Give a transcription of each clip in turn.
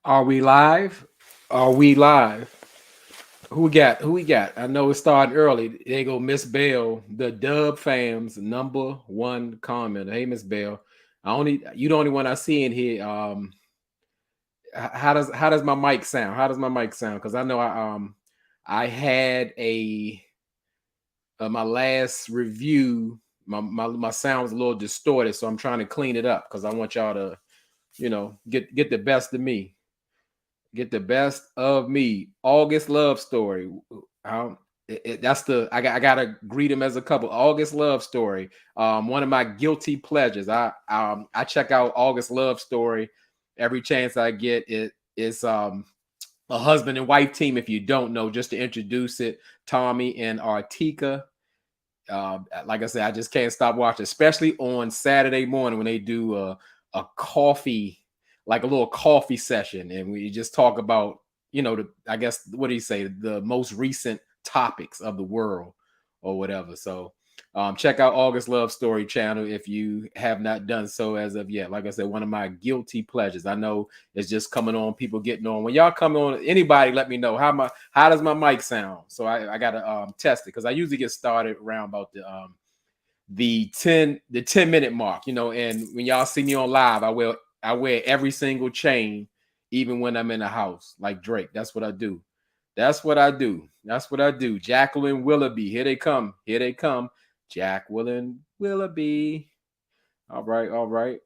Are we live? Are we live? Who we got? Who we got? I know it started early. There go Miss Bell, the Dub fam's number one comment. Hey, Miss Bell. I only you the only one I see in here. How does my mic sound? How does my mic sound? Because I know I had a my last review. My sound was a little distorted, so I'm trying to clean it up because I want y'all to get the best of me. Get the best of me. August love story. That's the I gotta greet him as a couple. August love story. One of my guilty pleasures. I check out August love story every chance I get. It's a husband and wife team. If you don't know, just to introduce it, Tommy and Artika. Like I said, I just can't stop watching, especially on Saturday morning when they do a coffee, like a little coffee session, and we just talk about, I guess what do you say, the most recent topics of the world or whatever. So check out August Love Story channel if you have not done so as of yet. Like I said, one of my guilty pleasures. I know it's just coming on, people getting on. When y'all come on, anybody let me know how does my mic sound? So I gotta test it because I usually get started around about the 10 minute mark, and when y'all see me on live, I wear every single chain, even when I'm in the house, like Drake. That's what I do. That's what I do. That's what I do. Jacqueline Willoughby. Here they come. Here they come. Jacqueline Willoughby. All right, all right.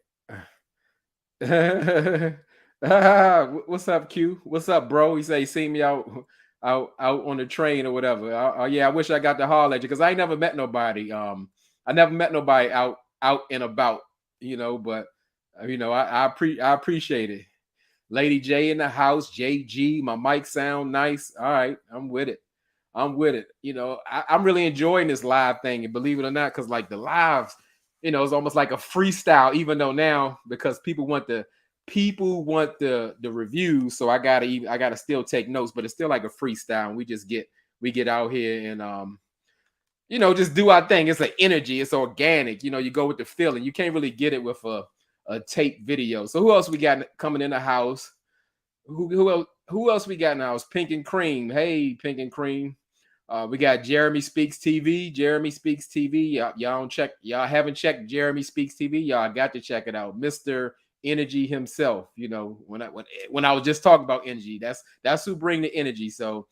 What's up, Q? What's up, bro? He say he seen me out on the train or whatever. Yeah, I wish I got to holler at you because I ain't never met nobody. I never met nobody out and about, but I appreciate it. Lady J in the house, JG, my mic sound nice. All right, I'm with it. I'm with it. I'm really enjoying this live thing, and believe it or not, because like the lives, it's almost like a freestyle. Even though now, because people want the reviews, so I gotta still take notes, but it's still like a freestyle. And we get out here and just do our thing. It's an energy. It's organic. You go with the feeling. You can't really get it with a tape video. So who else we got coming in the house? Who else we got in the house? Pink and Cream. Hey, Pink and Cream. We got Jeremy Speaks TV. Jeremy Speaks TV. Y'all don't check. Y'all haven't checked Jeremy Speaks TV. Y'all got to check it out. Mr. Energy himself. When I was just talking about energy, that's who bring the energy. So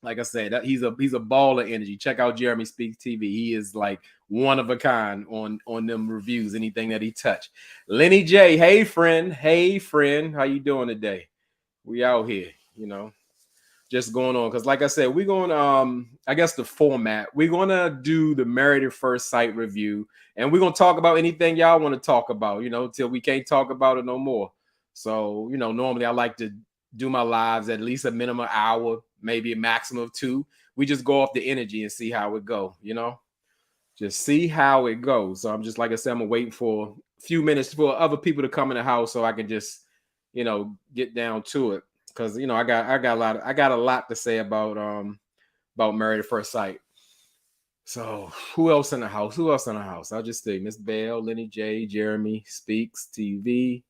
like I said, he's a ball of energy. Check out Jeremy Speaks TV. He is like one of a kind on them reviews. Anything that he touched. Lenny J. Hey friend. Hey friend. How you doing today? We out here. Just going on because like I said, we're going I guess the format, we're gonna do the Married at First Sight review, and we're gonna talk about anything y'all want to talk about, till we can't talk about it no more. So normally I like to do my lives at least a minimum hour, maybe a maximum of two. We just go off the energy and see how it go, just see how it goes. So I'm just, like I said, I'm waiting for a few minutes for other people to come in the house so I can just get down to it, because I got a lot to say about Married at First Sight. So who else in the house? Who else in the house? I'll just say Miss Bell, Lenny J, Jeremy Speaks TV.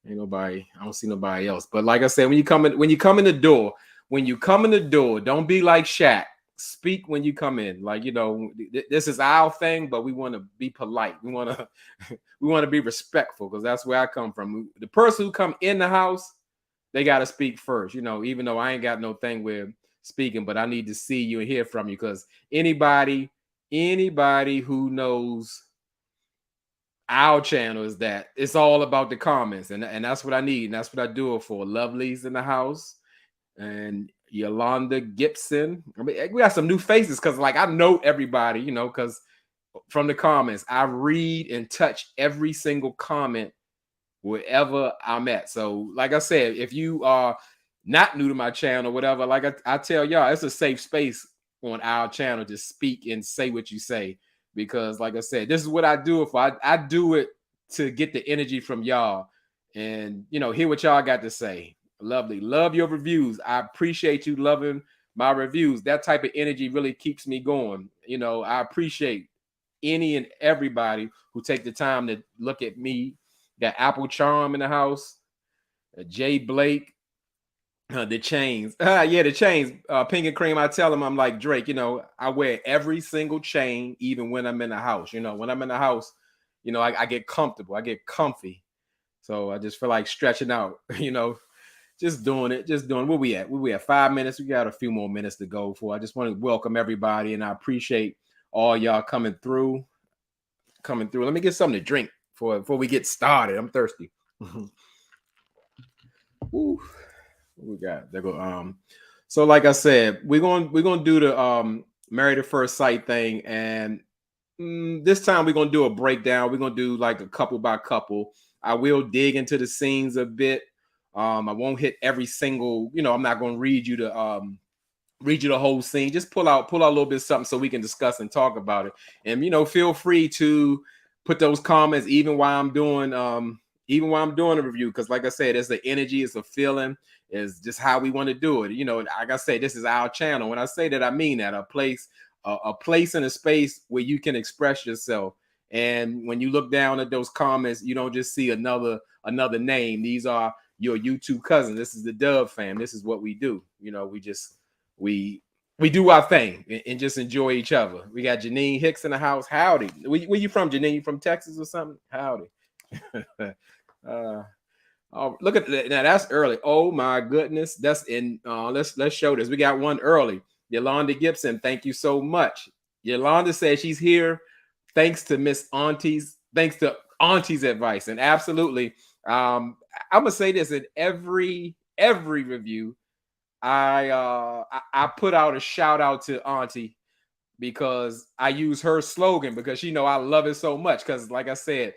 Ain't nobody. I don't see nobody else. But like I said, when you come in the door, don't be like Shaq. Speak when you come in. Like, this is our thing, but we want to be polite. We want to we want to be respectful, because that's where I come from. The person who come in the house, they got to speak first, even though I ain't got no thing with speaking, but I need to see you and hear from you, because anybody who knows our channel is that it's all about the comments, and that's what I need, and that's what I do it for. Lovely's in the house, and Yolanda Gibson. I mean, we got some new faces because like I know everybody, because from the comments, I read and touch every single comment wherever I'm at. So, like I said, if you are not new to my channel, whatever, like I tell y'all, it's a safe space on our channel to speak and say what you say. Because, like I said, this is what I do. If I do it to get the energy from y'all and, hear what y'all got to say. Lovely. Love your reviews. I appreciate you loving my reviews. That type of energy really keeps me going. I appreciate any and everybody who take the time to look at me. Got Apple Charm in the house. Jay Blake. The chains. Yeah, the chains. Pink and cream. I tell them I'm like Drake. I wear every single chain, even when I'm in the house. When I'm in the house, I get comfortable. I get comfy. So I just feel like stretching out. Just doing it. Just doing. Where we at? Where we at? 5 minutes. We got a few more minutes to go for. I just want to welcome everybody, and I appreciate all y'all coming through. Let me get something to drink before we get started. I'm thirsty. Ooh. We got there go. So like I said, we're gonna do the married at first sight thing, and this time we're gonna do a breakdown. We're gonna do like a couple by couple. I will dig into the scenes a bit. I won't hit every single. I'm not gonna read you the whole scene. Just pull out a little bit of something so we can discuss and talk about it. And feel free to put those comments even while I'm doing a review, because like I said, it's the energy, it's a feeling, it's just how we want to do it. Like I say, this is our channel. When I say that, I mean that a place and a space where you can express yourself. And when you look down at those comments, you don't just see another name. These are your YouTube cousins. This is the Dub fam. This is what we do. We do our thing and just enjoy each other. We got Janine Hicks in the house. Howdy. Where you from, Janine? You from Texas or something? Howdy. Oh, look at that. Now that's early. Oh my goodness. That's in let's show this. We got one early. Yolanda Gibson, thank you so much. Yolanda says she's here thanks to Auntie's advice. And absolutely, I'm gonna say this: in every review, I put out a shout out to Auntie, because I use her slogan, because I love it so much. Because like I said,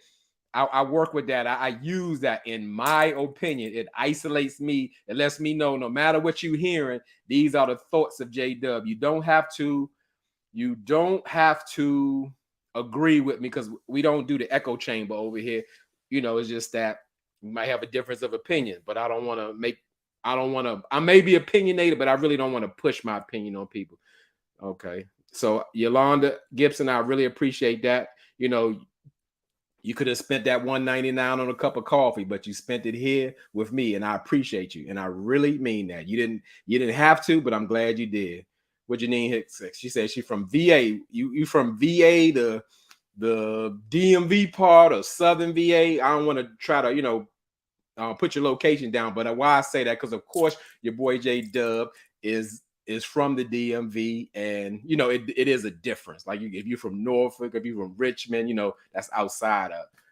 I work with that. I use that. In my opinion, it isolates me. It lets me know, no matter what you're hearing, these are the thoughts of J-Dub. You don't have to agree with me, because we don't do the echo chamber over here. It's just that we might have a difference of opinion, but I may be opinionated, but I really don't want to push my opinion on people. Okay. So Yolanda Gibson, I really appreciate that. You could have spent that $1.99 on a cup of coffee, but you spent it here with me, and I appreciate you. And I really mean that. You didn't have to, but I'm glad you did. What Janine Hicks? She said she's from VA. You from VA, the DMV part of Southern VA. I don't want to try to put your location down, but why I say that, because of course your boy J-Dub is from the DMV, and it is a difference. Like if you're from Norfolk, if you're from Richmond, that's outside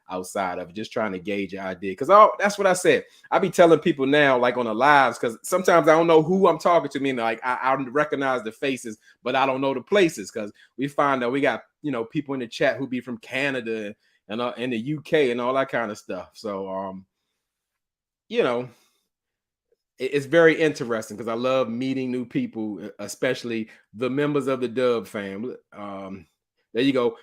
of just trying to gauge your idea. Because that's what I said. I be telling people now, like on the lives, because sometimes I don't know who I'm talking to. Me, like I recognize the faces, but I don't know the places, because we find that we got people in the chat who be from Canada and in the UK and all that kind of stuff. So it's very interesting, because I love meeting new people, especially the members of the Dub family. There you go.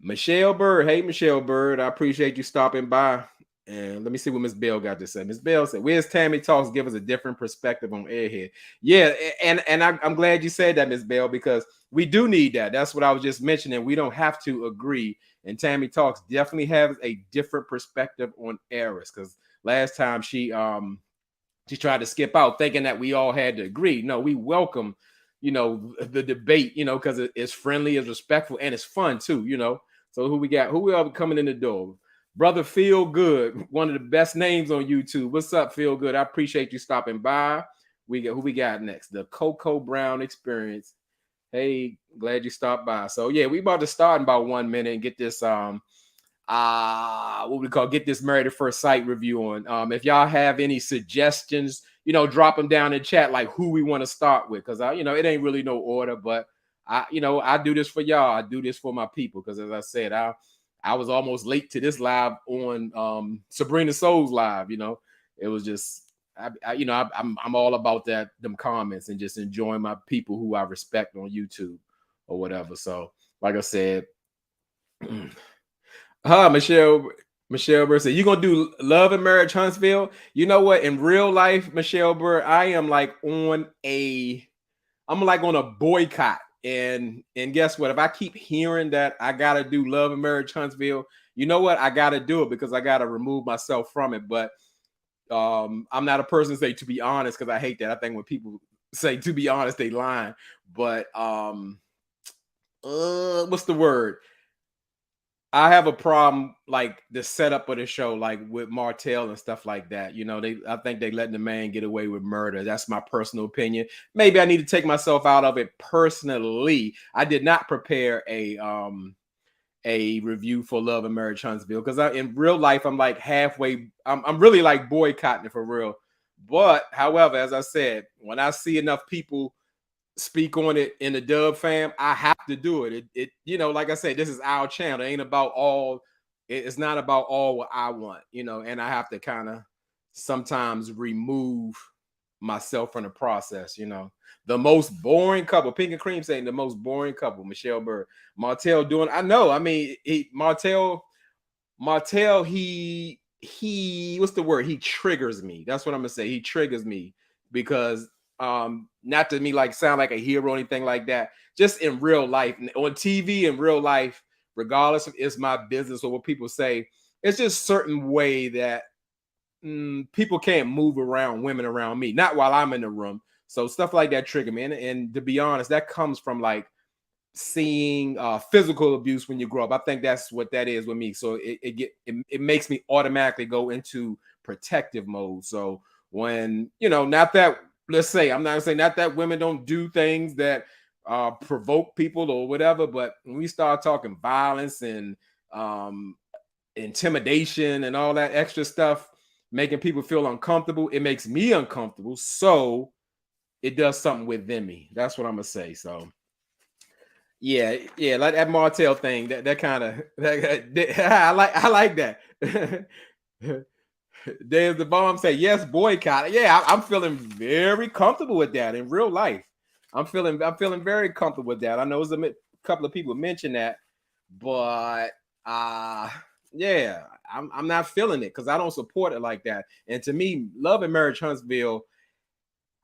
Michelle Bird. Hey, Michelle Bird. I appreciate you stopping by. And let me see what Miss Bell got to say. Miss Bell said, "Where's Tammy Talks? Give us a different perspective on Airhead." Yeah, and I'm glad you said that, Miss Bell, because we do need that. That's what I was just mentioning. We don't have to agree. And Tammy Talks definitely has a different perspective on Eris, because last time she tried to skip out thinking that we all had to agree. No, we welcome, the debate, because it's friendly, it's respectful, and it's fun too, So who we got? Who we are coming in the door? Brother Feel Good, one of the best names on YouTube. What's up, Feel Good? I appreciate you stopping by. Who we got next? The Coco Brown Experience. Hey, glad you stopped by. So yeah, we about to start in about 1 minute and get this get this Married at First Sight review on. If y'all have any suggestions, drop them down in chat, like who we want to start with, because it ain't really no order, but I do this for y'all. I do this for my people, because as I said, I was almost late to this live on Sabrina Soul's live. It was just I'm all about them comments and just enjoying my people who I respect on YouTube or whatever. So like I said, Michelle Burr said, "You gonna do Love and Marriage Huntsville?" You know what? In real life, Michelle Burr, I am like on a boycott. And guess what? If I keep hearing that I gotta do Love and Marriage Huntsville, you know what? I gotta do it, because I gotta remove myself from it. But I'm not a person to say to be honest, because I hate that. I think when people say to be honest, they lying. But what's the word? I have a problem like the setup of the show, like with Martell and stuff like that. You know, I think they letting the man get away with murder. That's my personal opinion. Maybe I need to take myself out of it personally. I did not prepare a review for Love and Marriage Huntsville because in real life I'm like halfway. I'm really like boycotting it for real. But however, as I said, when I see enough people speak on it in the Dub fam, I have to do it. You know, like I said, this is our channel. It ain't about all. It's not about all what I want, you know. And I have to kind of sometimes remove myself from the process. You know, the most boring couple, Pink and Cream saying the most boring couple, Michelle Bird, Martell doing. I know. I mean, Martell, he what's the word? He triggers me. That's what I'm gonna say. He triggers me because not to me like sound like a hero or anything like that. Just in real life, on TV in real life, regardless if it's my business or what people say, it's just certain way that people can't move around women around me, not while I'm in the room. So stuff like that trigger me. And to be honest, that comes from like seeing physical abuse when you grow up. I think that's what that is with me. So it makes me automatically go into protective mode. So when, you know, not that, let's say, I'm not saying not that women don't do things that provoke people or whatever, but when we start talking violence and intimidation and all that extra stuff, making people feel uncomfortable, it makes me uncomfortable. So it does something within me. That's what I'm gonna say. So yeah, like that Martell thing. That kind of I like that. There's the bomb say yes, boycott. Yeah, I'm feeling very comfortable with that in real life. I'm feeling very comfortable with that. I know there's a couple of people mentioned that, but yeah, I'm not feeling it because I don't support it like that. And to me, Love and Marriage Huntsville,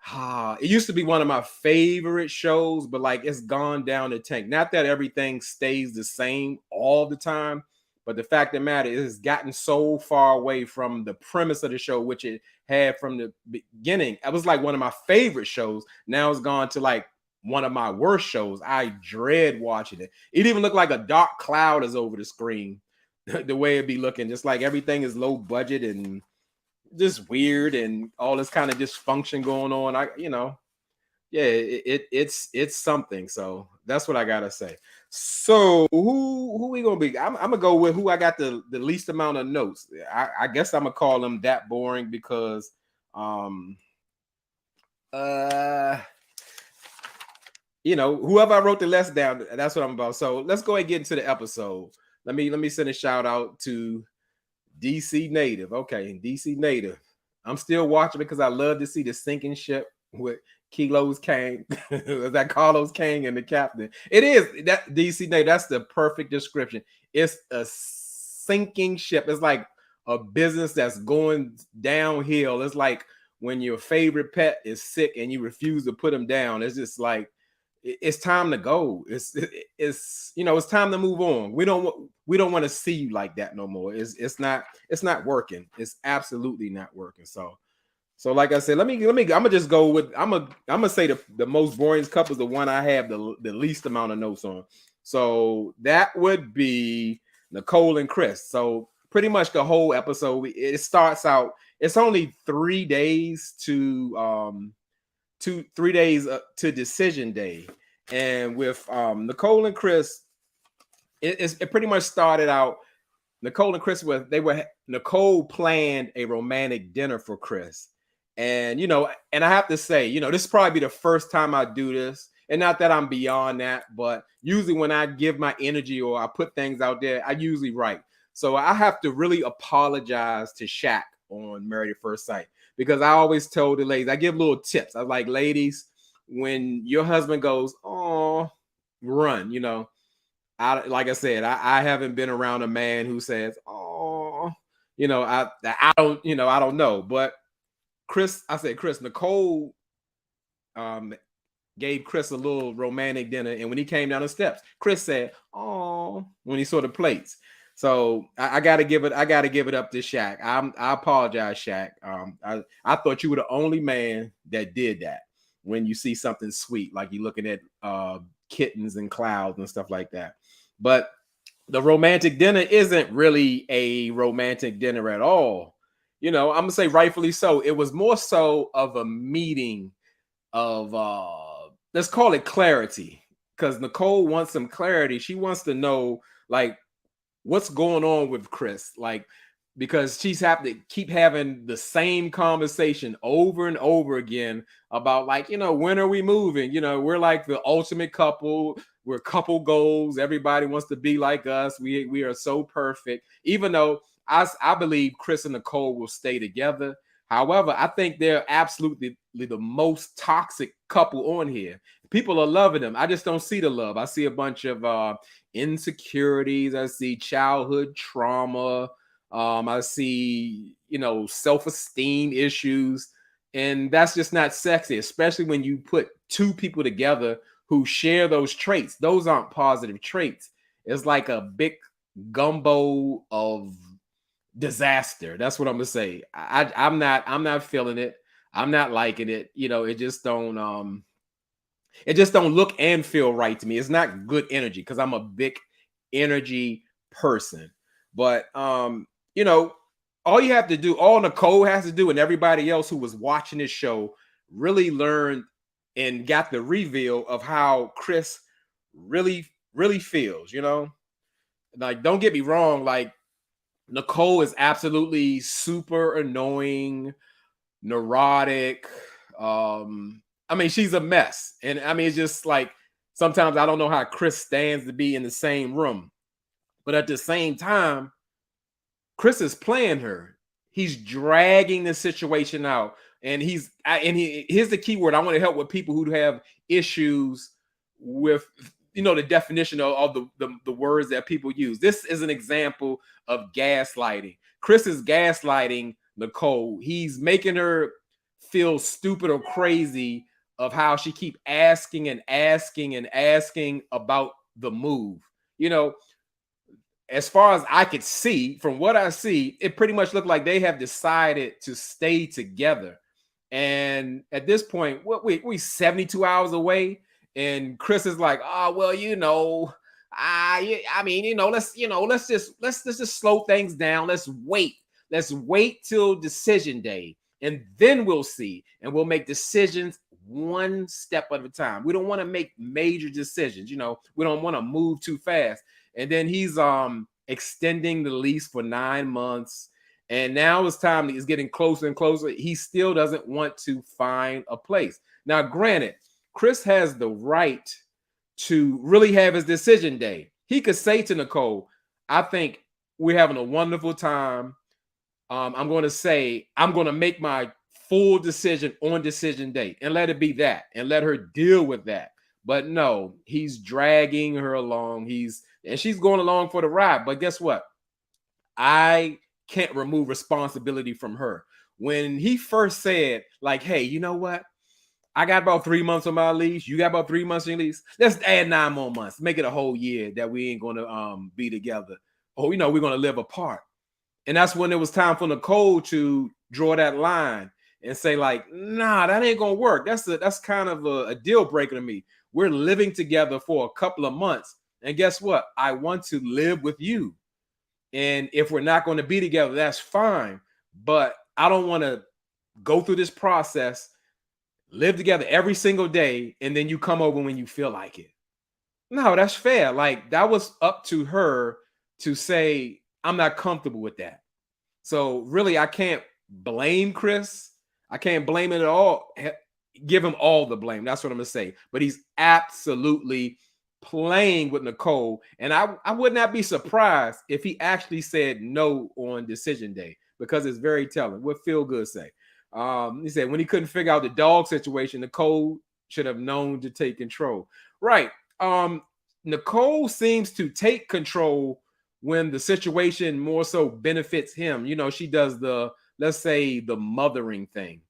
it used to be one of my favorite shows, but like it's gone down the tank. Not that everything stays the same all the time, but the fact of the matter is it's gotten so far away from the premise of the show, which it had from the beginning. It was like one of my favorite shows. Now it's gone to like one of my worst shows. I dread watching it. It even looked like a dark cloud is over the screen, the way it be looking, just like everything is low budget and just weird and all this kind of dysfunction going on. It's something. So that's what I gotta say. So who we gonna be? I'm gonna go with who I got the least amount of notes. I guess I'm gonna call them that boring because whoever I wrote the less down, that's what I'm about. So let's go ahead and get into the episode. Let me send a shout out to DC Native. Okay, DC Native. I'm still watching because I love to see the sinking ship with Kilos Kang, that Carlos Kang and the captain. It is that DC Native. That's the perfect description. It's a sinking ship. It's like a business that's going downhill. It's like when your favorite pet is sick and you refuse to put him down. It's just like it's time to go. It's time to move on. We don't want to see you like that no more. It's not working. It's absolutely not working. So like I said, let me I'm gonna just go with I'm gonna say the most boring couple is the one I have the least amount of notes on. So that would be Nicole and Chris. So pretty much the whole episode, it starts out. It's only 3 days to 3 days to decision day, and with Nicole and Chris, it pretty much started out. Nicole and Chris Nicole planned a romantic dinner for Chris, and and I have to say, this is probably the first time I do this, and not that I'm beyond that, but usually when I give my energy or I put things out there, I usually write. So I have to really apologize to Shaq on Married at First Sight, because I always told the ladies, I give little tips. I was like, ladies, when your husband goes, oh, run, like I said, I haven't been around a man who says, oh, I don't know. But Chris, Nicole gave Chris a little romantic dinner. And when he came down the steps, Chris said, oh, when he saw the plates. So I gotta give it up to Shaq. I apologize, Shaq. I thought you were the only man that did that when you see something sweet, like you're looking at kittens and clouds and stuff like that. But the romantic dinner isn't really a romantic dinner at all. I'm gonna say rightfully so. It was more so of a meeting of let's call it clarity. Because Nicole wants some clarity. She wants to know, like, what's going on with Chris, like, because she's have to keep having the same conversation over and over again about, like, when are we moving? We're like the ultimate couple. We're couple goals. Everybody wants to be like us. We are so perfect. Even though I believe Chris and Nicole will stay together. However, I think they're absolutely the most toxic couple on here. People are loving them. I just don't see the love. I see a bunch of insecurities. I see childhood trauma. I see, self-esteem issues. And that's just not sexy, especially when you put two people together who share those traits. Those aren't positive traits. It's like a big gumbo of disaster. That's what I'm gonna say. I'm not feeling it. I'm not liking it. It just don't look and feel right to me. It's not good energy because I'm a big energy person. But all you have to do, all Nicole has to do, and everybody else who was watching this show really learned and got the reveal of how Chris really, really feels. Like, don't get me wrong, like, Nicole is absolutely super annoying, neurotic. She's a mess. And it's just like sometimes I don't know how Chris stands to be in the same room. But at the same time, Chris is playing her. He's dragging the situation out. And here's the key word. I want to help with people who have issues with the definition of the words that people use. This is an example of gaslighting. Chris is gaslighting Nicole. He's making her feel stupid or crazy of how she keep asking and asking and asking about the move. As far as I could see, from what I see, it pretty much looked like they have decided to stay together. And at this point, we 72 hours away. And Chris is like, let's just slow things down. Let's wait till decision day, and then we'll see, and we'll make decisions one step at a time. We don't want to make major decisions. We don't want to move too fast. And then he's extending the lease for 9 months. And now it's time. He's getting closer and closer. He still doesn't want to find a place. Now, granted, Chris has the right to really have his decision day. He could say to Nicole, I think we're having a wonderful time. I'm going to make my full decision on decision day, and let it be that, and let her deal with that. But no, he's dragging her along. And she's going along for the ride. But guess what? I can't remove responsibility from her. When he first said, like, hey, you know what? I got about 3 months on my lease. You got about 3 months on your lease. Let's add 9 more months. Make it a whole year that we ain't going to be together. Or, we're going to live apart. And that's when it was time for Nicole to draw that line and say, like, nah, that ain't going to work. That's kind of a deal breaker to me. We're living together for a couple of months. And guess what? I want to live with you. And if we're not going to be together, that's fine. But I don't want to go through this process, live together every single day, and then you come over when you feel like it. No, that's fair. Like, that was up to her to say, I'm not comfortable with that. So really, I can't blame Chris. I can't blame it at all. Give him all the blame. That's what I'm going to say. But he's absolutely playing with Nicole. And I would not be surprised if he actually said no on decision day, because it's very telling. What Feel Good say? He said when he couldn't figure out the dog situation, Nicole should have known to take control. Right. Nicole seems to take control when the situation more so benefits him. She does let's say the mothering thing.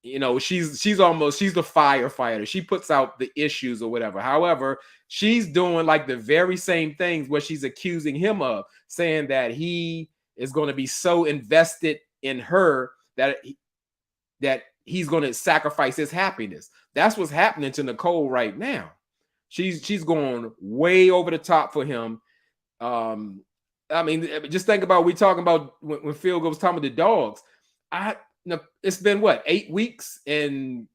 you know, she's the firefighter. She puts out the issues or whatever. However, she's doing like the very same things what she's accusing him of, saying that he is going to be so invested in her that he's going to sacrifice his happiness. That's what's happening to Nicole right now. She's going way over the top for him. I mean, just think about we talking about when Phil was talking about the dogs. It's been what, 8 weeks, and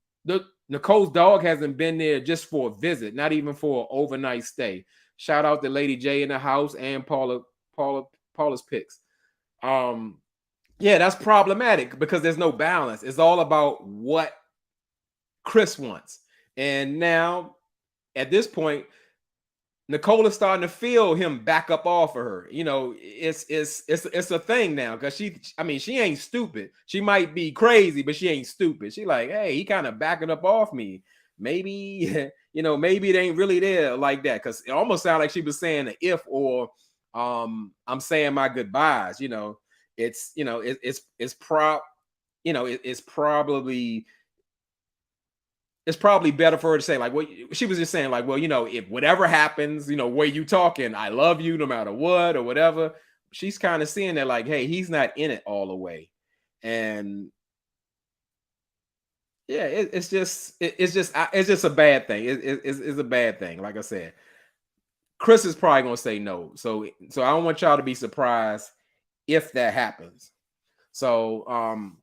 Nicole's dog hasn't been there just for a visit, not even for an overnight stay. Shout out to Lady J in the house and Paula's picks. Yeah, that's problematic because there's no balance. It's all about what Chris wants, and now at this point, Nicole is starting to feel him back up off of her. You know, it's a thing now because she ain't stupid. She might be crazy, but she ain't stupid. She like, hey, he kind of backing up off me. Maybe, you know, maybe it ain't really there like that, because it almost sounded like she was saying an if or I'm saying my goodbyes. You know, it's probably better for her to say, like, well, she was just saying, like, well, you know, if whatever happens, you know, where you talking, I love you no matter what or whatever. She's kind of seeing that, like, hey, he's not in it all the way. And yeah, it's just a bad thing. It's a bad thing. Like I said, Chris is probably gonna say no. So I don't want y'all to be surprised if that happens. So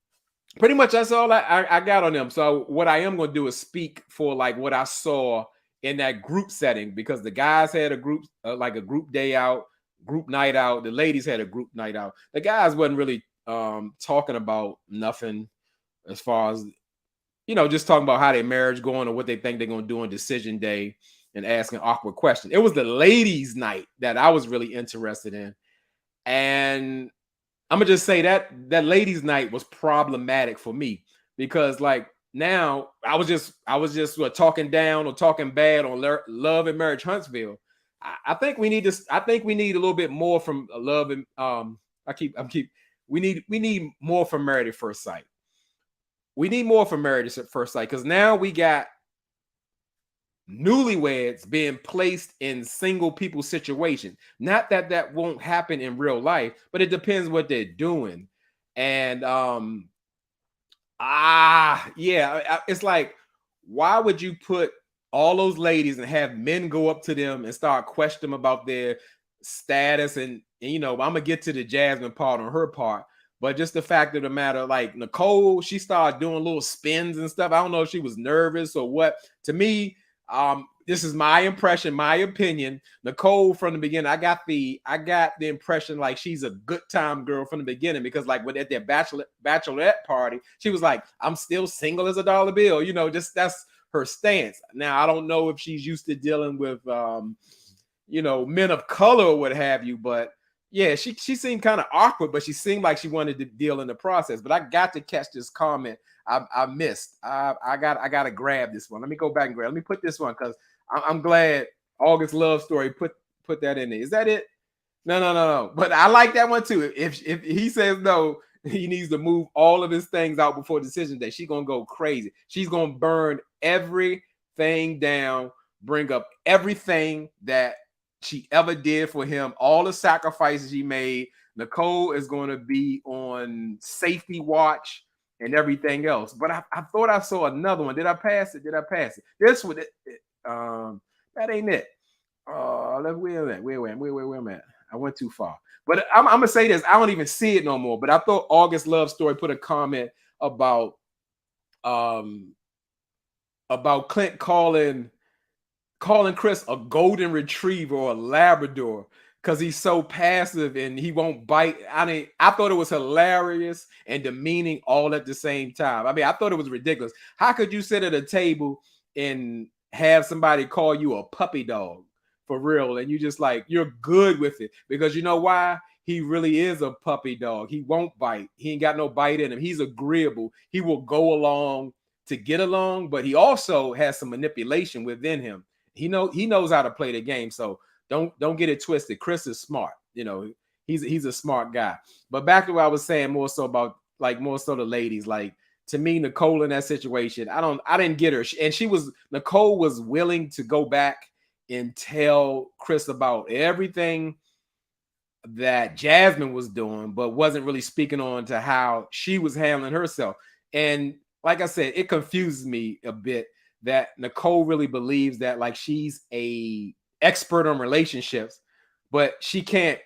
pretty much that's all I got on them. So what I am going to do is speak for like what I saw in that group setting, because the guys had a group like a group day out, group night out. The ladies had a group night out. The guys wasn't really talking about nothing as far as, you know, just talking about how their marriage going or what they think they're going to do on decision day and asking awkward questions. It was the ladies' night that I was really interested in. And I'm gonna just say that ladies' night was problematic for me, because like now I was just talking down or talking bad on Love and Marriage Huntsville. I think we need a little bit more from Love and we need more from Married at First Sight. We need more from Married at First Sight, because now we got newlyweds being placed in single people situations. Not that won't happen in real life, but it depends what they're doing. And it's like, why would you put all those ladies and have men go up to them and start questioning them about their status? And you know, I'm gonna get to the Jasmine part on her part, but just the fact of the matter, like Nicole, she started doing little spins and stuff. I don't know if she was nervous or what. To me, this is my impression, my opinion. Nicole, from the beginning, I got the impression like she's a good time girl from the beginning, because like when at their bachelorette party, she was like, I'm still single as a dollar bill. You know, just that's her stance. Now, I don't know if she's used to dealing with you know, men of color or what have you, but yeah, she seemed kind of awkward, but she seemed like she wanted to deal in the process. But I got to catch this comment I missed. I got to grab this one. Let me go back and grab. Let me put this one, because I'm glad August Love Story put that in there. Is that it? No. But I like that one too. If he says no, he needs to move all of his things out before decision day. She's gonna go crazy. She's gonna burn everything down, bring up everything that she ever did for him, all the sacrifices he made. Nicole is going to be on safety watch and everything else. But I thought I saw another one. Did I pass it? This one, that ain't it. Where am I? I went too far. But I'm gonna say this. I don't even see it no more. But I thought August Love Story put a comment about Clint calling Chris a golden retriever or a Labrador because he's so passive and he won't bite. I mean, I thought it was hilarious and demeaning all at the same time. I mean, I thought it was ridiculous. How could you sit at a table and have somebody call you a puppy dog for real, and you just like, you're good with it? Because you know why? He really is a puppy dog. He won't bite. He ain't got no bite in him. He's agreeable. He will go along to get along, but he also has some manipulation within him. He knows how to play the game. So don't get it twisted. Chris is smart. You know, he's a smart guy. But back to what I was saying, more so the ladies. Like to me, Nicole in that situation, I didn't get her. And Nicole was willing to go back and tell Chris about everything that Jasmine was doing, but wasn't really speaking on to how she was handling herself. And like I said, it confuses me a bit that Nicole really believes that like she's a expert on relationships, but she can't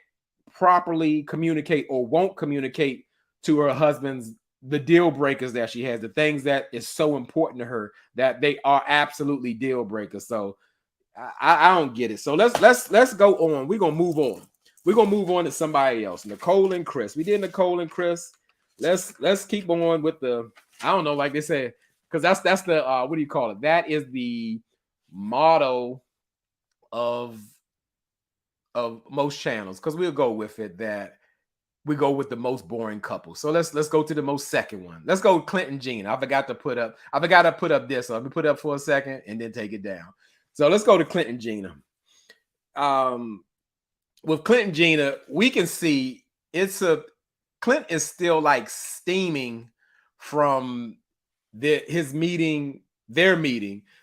properly communicate or won't communicate to her husband's the deal breakers that she has, the things that is so important to her that they are absolutely deal breakers. So I don't get it. So let's go on. We're gonna move on. We're gonna move on to somebody else. Nicole and Chris. We did Nicole and Chris. Let's keep on with the, I don't know, like they said, because that's the what do you call it? That is the motto of most channels, because we'll go with it that we go with the most boring couple. So let's go to the most second one. Let's go Clint and Gina. I forgot to put up this. So let me put it up for a second and then take it down. So let's go to Clint and Gina. With Clint and Gina, we can see Clint is still like steaming from their meeting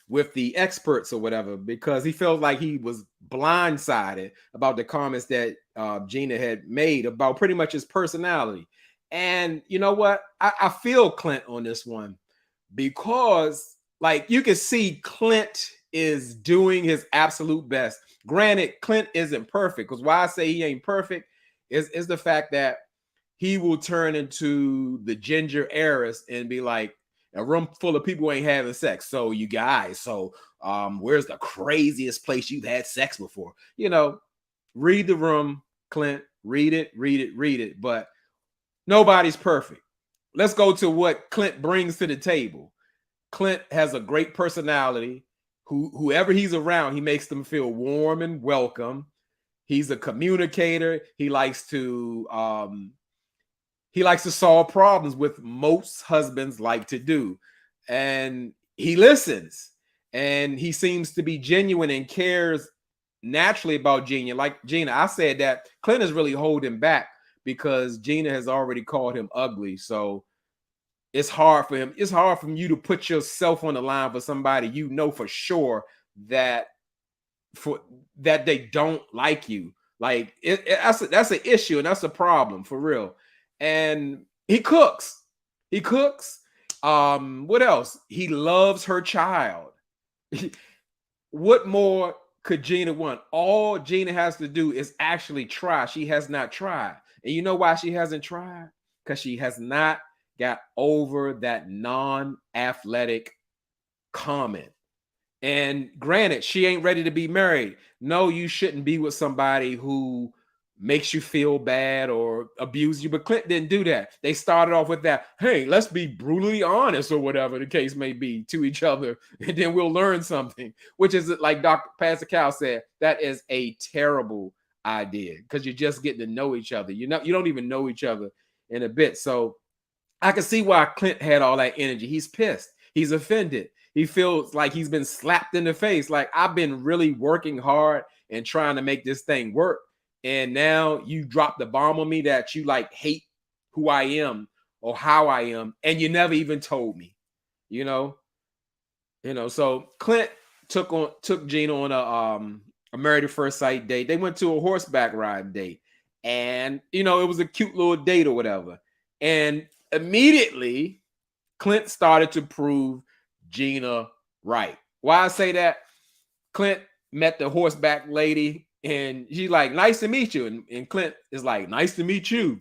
with the experts or whatever, because he felt like he was blindsided about the comments that Gina had made about pretty much his personality. And you know what? I feel Clint on this one, because like you can see Clint is doing his absolute best. Granted, Clint isn't perfect, because why I say he ain't perfect is the fact that he will turn into the ginger Eris and be like, a room full of people ain't having sex. So you guys, where's the craziest place you've had sex before? You know, read the room, Clint, read it. But nobody's perfect. Let's go to what Clint brings to the table. Clint has a great personality. Whoever he's around, he makes them feel warm and welcome. He's a communicator. He likes to solve problems, with most husbands like to do. And he listens, and he seems to be genuine and cares naturally about Gina. Like Gina, I said that Clint is really holding back because Gina has already called him ugly. So it's hard for him. It's hard for you to put yourself on the line for somebody you know for sure that they don't like you. Like that's an issue, and that's a problem for real. And he cooks. What else? He loves her child. What more could Gina want? All Gina has to do is actually try. She has not tried. And you know why she hasn't tried? Because she has not got over that non-athletic comment. And granted, she ain't ready to be married. No, you shouldn't be with somebody who makes you feel bad or abuse you. But Clint didn't do that. They started off with that, hey, let's be brutally honest or whatever the case may be to each other, and then we'll learn something, which is like Dr. Pascal said, that is a terrible idea, because you're just getting to know each other. You don't even know each other in a bit. So I can see why Clint had all that energy. He's pissed. He's offended. He feels like he's been slapped in the face. Like, I've been really working hard and trying to make this thing work, and now you drop the bomb on me that you like hate who I am or how I am, and you never even told me. So Clint took Gina on a married at first sight date. They went to a horseback riding date, and it was a cute little date or whatever. And immediately Clint started to prove Gina right. Why I say that? Clint met the horseback lady, and she's like, nice to meet you. And Clint is like, nice to meet you.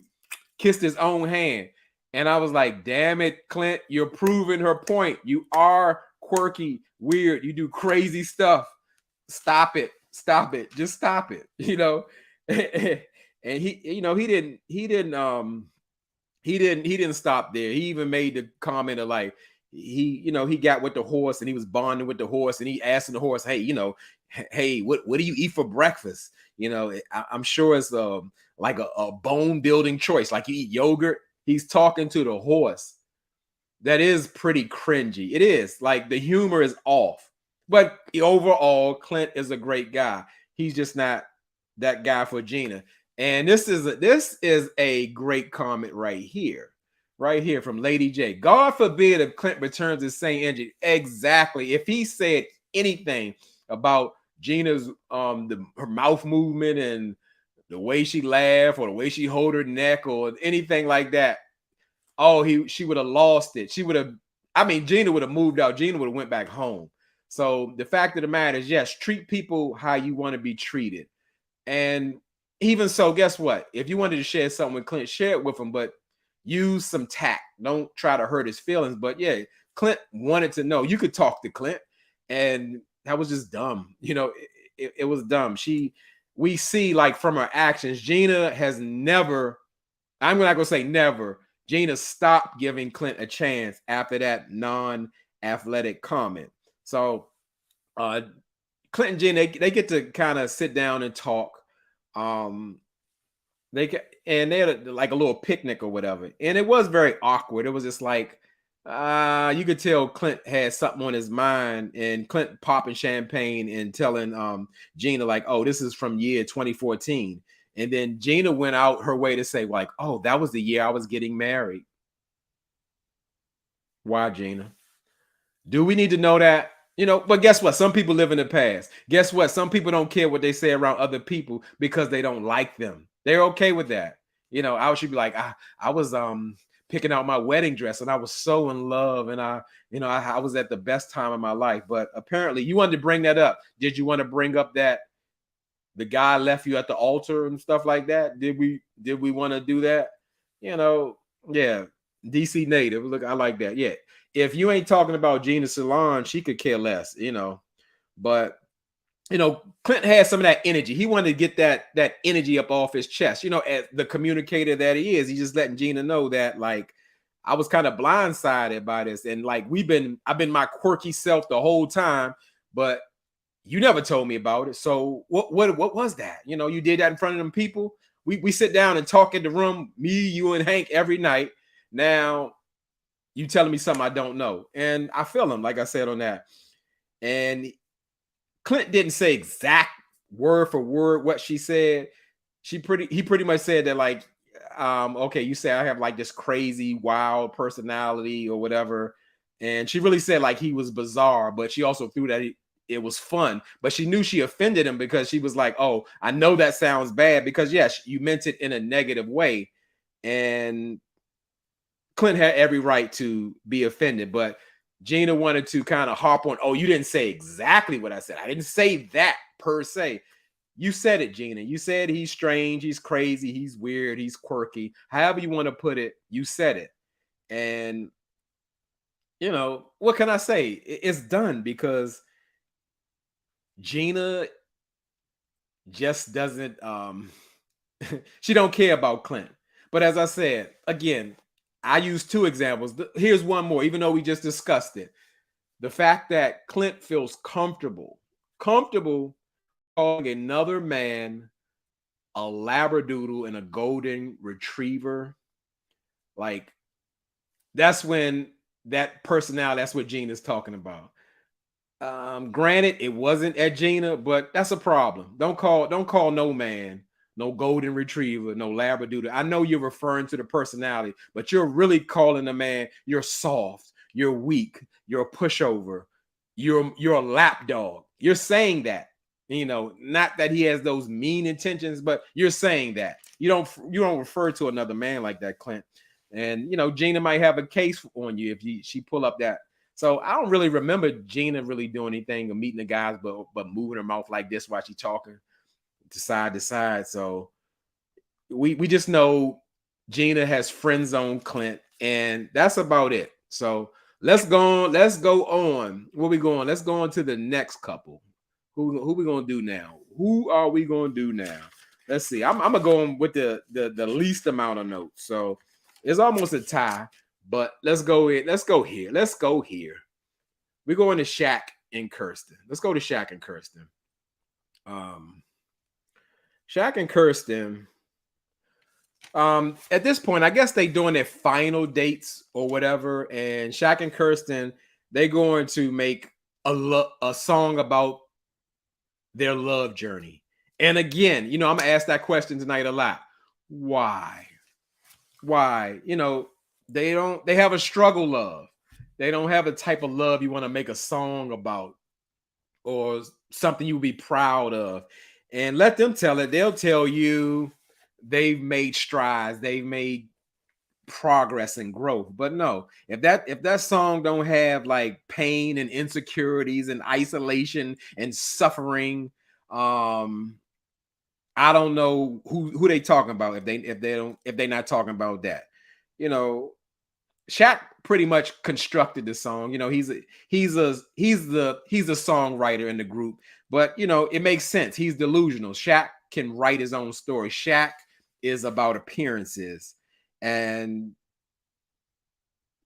Kissed his own hand. And I was like, damn it, Clint, you're proving her point. You are quirky, weird. You do crazy stuff. Stop it. Just stop it. And he didn't stop there. He even made the comment of like, he got with the horse, and he was bonding with the horse, and he asked the horse, hey, what do you eat for breakfast? I'm sure it's like a bone building choice, like you eat yogurt. He's talking to the horse. That is pretty cringy. It is, like, the humor is off, but overall Clint is a great guy. He's just not that guy for Gina. And this is a great comment right here. right here from Lady J. God forbid if Clint returns the same energy. Exactly. If he said anything about Gina's her mouth movement and the way she laughed or the way she hold her neck or anything like that, she would have lost it. She would have, I mean, Gina would have moved out. Gina would have went back home. So the fact of the matter is, yes, treat people how you want to be treated. And even so, guess what? If you wanted to share something with Clint, share it with him, but use some tact. Don't try to hurt his feelings. But yeah, Clint wanted to know. You could talk to Clint, and that was just dumb. You know, it was dumb. We see like from her actions, Gina has never, I'm not gonna say never. Gina stopped giving Clint a chance after that non-athletic comment. So Clint and Gina, they get to kind of sit down and talk. They had like a little picnic or whatever, and it was very awkward. It was just like you could tell Clint had something on his mind, and Clint popping champagne and telling Gina like, "Oh, this is from year 2014," and then Gina went out her way to say like, "Oh, that was the year I was getting married." Why, Gina? Do we need to know that? You know, but guess what? Some people live in the past. Guess what? Some people don't care what they say around other people because they don't like them. They're okay with that. You know, I should be like, I was picking out my wedding dress and I was so in love and I was at the best time of my life. But apparently you wanted to bring that up. Did you want to bring up that the guy left you at the altar and stuff like that? Did we want to do that? You know, yeah. DC native. Look, I like that. Yeah. If you ain't talking about Gina Salon, she could care less, you know. But Clint had some of that energy. He wanted to get that energy up off his chest. You know, as the communicator that he is, he's just letting Gina know that like I was kind of blindsided by this, and like I've been my quirky self the whole time, but you never told me about it. So what was that? You know, you did that in front of them people. We sit down and talk in the room, me, you, and Hank every night. Now you telling me something I don't know. And I feel him, like I said on that. And Clint didn't say exact word for word what she said. He pretty much said that like, okay, you say I have like this crazy, wild personality or whatever. And she really said like he was bizarre, but she also threw that it was fun. But she knew she offended him because she was like, oh, I know that sounds bad because yes, you meant it in a negative way. And Clint had every right to be offended, but Gina wanted to kind of harp on, oh, you didn't say exactly what I said. I didn't say that per se. You said it, Gina. You said he's strange, he's crazy, he's weird, he's quirky. However you want to put it, you said it. And, you know, what can I say? It's done because Gina just doesn't, she don't care about Clint. But as I said, again, I use two examples. Here's one more, even though we just discussed it. The fact that Clint feels comfortable calling another man a labradoodle and a golden retriever. Like, that's when that personality, that's what Gina's talking about. Granted, it wasn't at Gina, but that's a problem. Don't call no man no golden retriever, no labradoodle. I know you're referring to the personality, but you're really calling the man, you're soft, you're weak, you're a pushover, you're a lap dog. You're saying that, you know, not that he has those mean intentions, but you're saying that. You don't refer to another man like that, Clint. And you know, Gina might have a case on you if she pull up that. So I don't really remember Gina really doing anything or meeting the guys, but moving her mouth like this while she's talking to side. So we just know Gina has friend zone Clint, and that's about it. So let's go on. Where we going? Let's go on to the next couple. Who we gonna do now? Who are we gonna do now? Let's see. I'm gonna go on with the least amount of notes. So it's almost a tie, but let's go here. Let's go here. We're going to Shaq and Kirsten. Let's go to Shaq and Kirsten. Shaq and Kirsten, at this point, I guess they doing their final dates or whatever. And Shaq and Kirsten, they're going to make a song about their love journey. And again, you know, I'm gonna ask that question tonight a lot. Why? You know, They don't. They have a struggle love. They don't have a type of love you want to make a song about or something you would be proud of. And let them tell it. They'll tell you they've made strides. They've made progress and growth. But no, if that song don't have like pain and insecurities and isolation and suffering, I don't know who they talking about if they're not talking about that. You know, Shaq pretty much constructed the song. You know, he's a songwriter in the group, but you know, it makes sense. He's delusional. Shaq can write his own story. Shaq is about appearances, and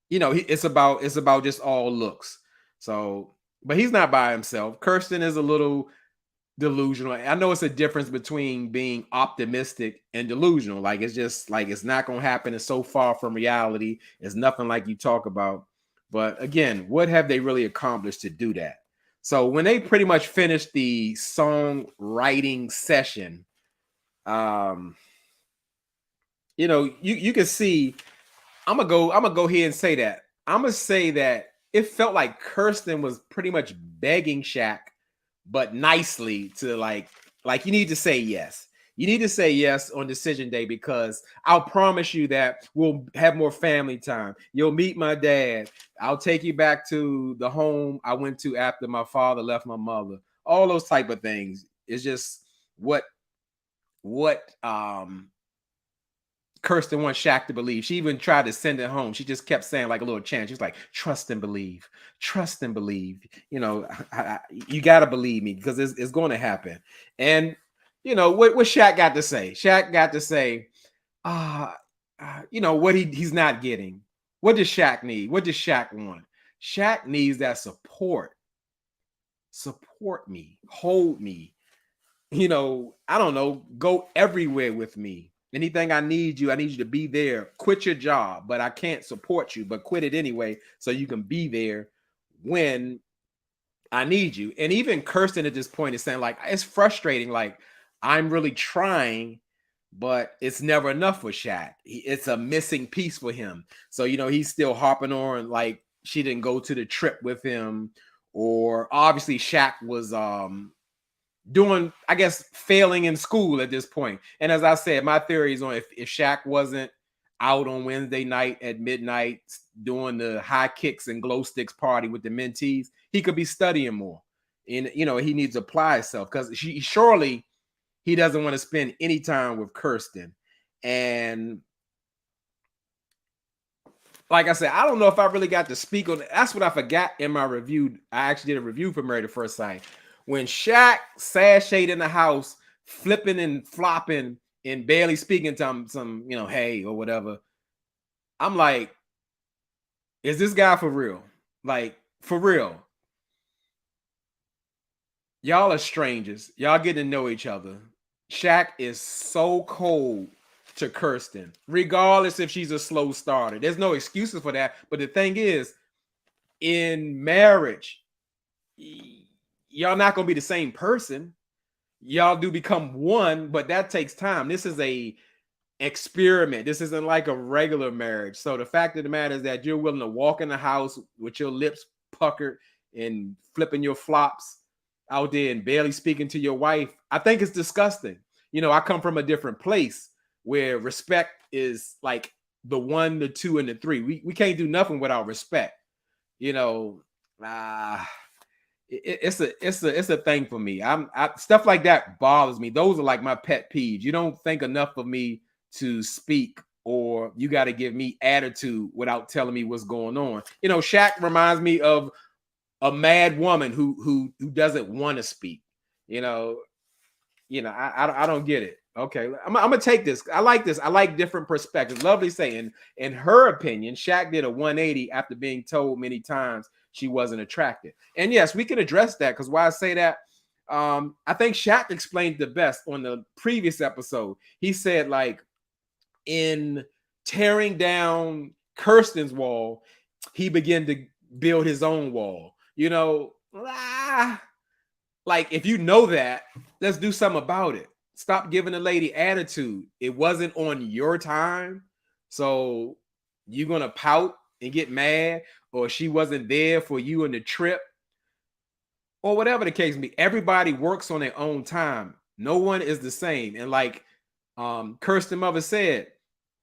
you know, it's about just all looks. So, but he's not by himself. Kirsten is a little delusional. I know it's a difference between being optimistic and delusional. Like it's just like it's not gonna happen. It's so far from reality. It's nothing like you talk about. But again, what have they really accomplished to do that? So when they pretty much finished the songwriting session, you know, you can see. I'm gonna go ahead and say that. I'm gonna say that it felt like Kirsten was pretty much begging Shaq, but nicely to like you need to say yes. You need to say yes on decision day because I'll promise you that we'll have more family time. You'll meet my dad. I'll take you back to the home I went to after my father left my mother. All those type of things. It's just what Kirsten wants Shaq to believe. She even tried to send it home. She just kept saying like a little chant. She's like, trust and believe, trust and believe. You know, you got to believe me because it's going to happen. And, you know, what Shaq got to say? Shaq got to say, you know, what he's not getting. What does Shaq need? What does Shaq want? Shaq needs that support. Support me, hold me. You know, I don't know, go everywhere with me. Anything I need you to be there. Quit your job, but I can't support you, but quit it anyway so you can be there when I need you. And even Kirsten at this point is saying, like, it's frustrating. Like, I'm really trying, but it's never enough for Shaq. It's a missing piece for him. So, you know, he's still harping on, like, she didn't go to the trip with him, or obviously Shaq was doing, I guess, failing in school at this point. And as I said, my theory is on if Shaq wasn't out on Wednesday night at midnight doing the high kicks and glow sticks party with the mentees, he could be studying more. And, you know, he needs to apply himself because surely he doesn't want to spend any time with Kirsten. And like I said, I don't know if I really got to speak on it. That's what I forgot in my review. I actually did a review for Married at First Sight. When Shaq sashayed in the house, flipping and flopping and barely speaking to him, some, you know, hey, or whatever. I'm like, is this guy for real? Like, for real. Y'all are strangers. Y'all get to know each other. Shaq is so cold to Kirsten, regardless if she's a slow starter. There's no excuses for that. But the thing is, in marriage, y'all not gonna be the same person. Y'all do become one, but that takes time. This is a experiment. This isn't like a regular marriage. So the fact of the matter is that you're willing to walk in the house with your lips puckered and flipping your flops out there and barely speaking to your wife. I think it's disgusting. You know, I come from a different place where respect is like the 1, the 2, and the 3. We can't do nothing without respect. You know, it's a thing for me. Stuff like that bothers me. Those are like my pet peeves. You don't think enough of me to speak, or you got to give me attitude without telling me what's going on. You know, Shaq reminds me of a mad woman who doesn't want to speak. You know, I don't get it. Okay, I'm gonna take this. I like this. I like different perspectives. Lovely saying, in her opinion, Shaq did a 180 after being told many times she wasn't attractive. And yes, we can address that because why I say that, I think Shaq explained the best on the previous episode. He said, like, in tearing down Kirsten's wall, he began to build his own wall. You know, like, if you know that, let's do something about it. Stop giving the lady attitude. It wasn't on your time. So you gonna pout and get mad, or she wasn't there for you in the trip, or whatever the case may be. Everybody works on their own time. No one is the same. And like Kirsten mother said,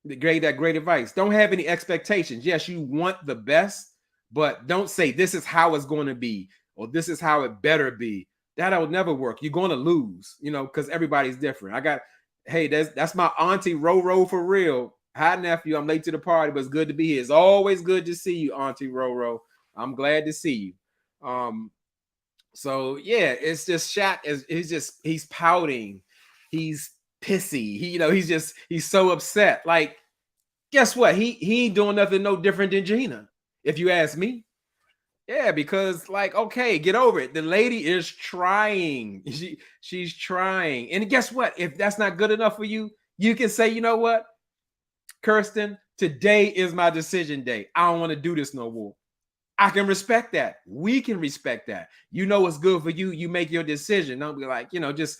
that great advice. Don't have any expectations. Yes, you want the best, but don't say this is how it's going to be or this is how it better be. That'll never work. You're going to lose, because everybody's different. Hey, that's my auntie Roro for real. Hi, nephew. I'm late to the party, but it's good to be here. It's always good to see you, Auntie Roro. I'm glad to see you. So yeah, it's just Shaq he's pouting, he's pissy. He's so upset. Like, guess what? He ain't doing nothing no different than Gina, if you ask me. Yeah, because like, okay, get over it. The lady is trying. She's trying. And guess what? If that's not good enough for you, you can say, you know what, Kirsten, today is my decision day. I don't want to do this no more. I can respect that. We can respect that. You know what's good for you. You make your decision. Don't be like, just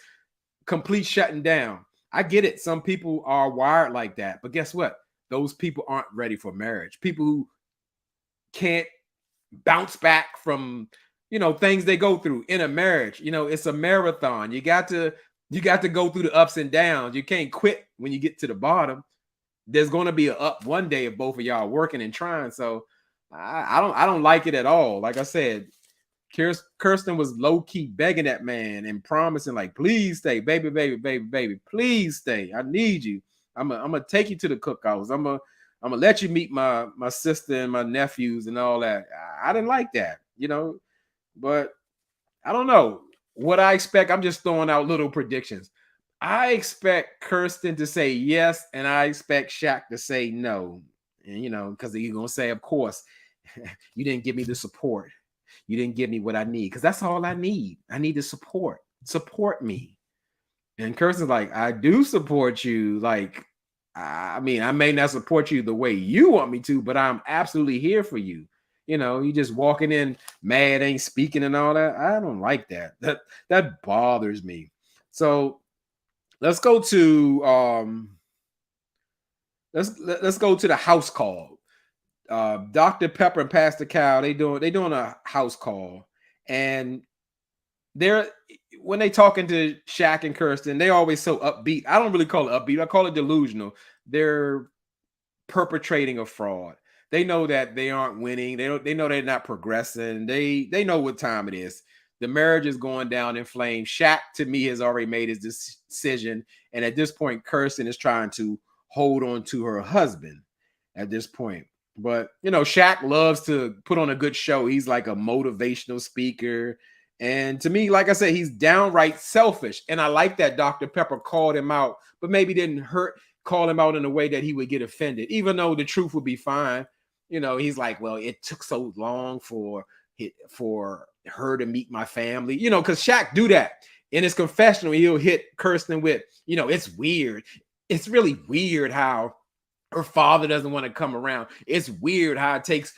complete shutting down. I get it. Some people are wired like that. But guess what? Those people aren't ready for marriage. People who can't bounce back from, things they go through in a marriage. It's a marathon. You got to go through the ups and downs. You can't quit when you get to the bottom. There's going to be an up one day if both of y'all working and trying. So I don't like it at all. Like I said, Kirsten was low-key begging that man and promising, like, please stay, baby, please stay. I need you. I'm gonna take you to the cookouts. I'm gonna let you meet my sister and my nephews and all that. I didn't like that, but I don't know what I expect. I'm just throwing out little predictions. I expect Kirsten to say yes, and I expect Shaq to say no. And because you're gonna say, of course, you didn't give me the support. You didn't give me what I need, because that's all I need. I need the support. Support me. And Kirsten's like, I do support you. Like, I mean, I may not support you the way you want me to, but I'm absolutely here for you. You just walking in mad, ain't speaking and all that. I don't like that. That bothers me. So let's go to let's go to the house call. Dr. Pepper and Pastor Cal, they doing a house call, and when they talking to Shaq and Kirsten, they always so upbeat. I don't really call it upbeat. I call it delusional. They're perpetrating a fraud. They know that they aren't winning. They know they're not progressing. They know what time it is. The marriage is going down in flames. Shaq, to me, has already made his decision, and at this point, Kirsten is trying to hold on to her husband at this point. But Shaq loves to put on a good show. He's like a motivational speaker. And to me, like I said, he's downright selfish. And I like that Dr. Pepper called him out, but maybe didn't call him out in a way that he would get offended, even though the truth would be fine. He's like, well, it took so long for her to meet my family, because Shaq do that in his confessional. He'll hit Kirsten with, it's weird. It's really weird how her father doesn't want to come around. It's weird how it takes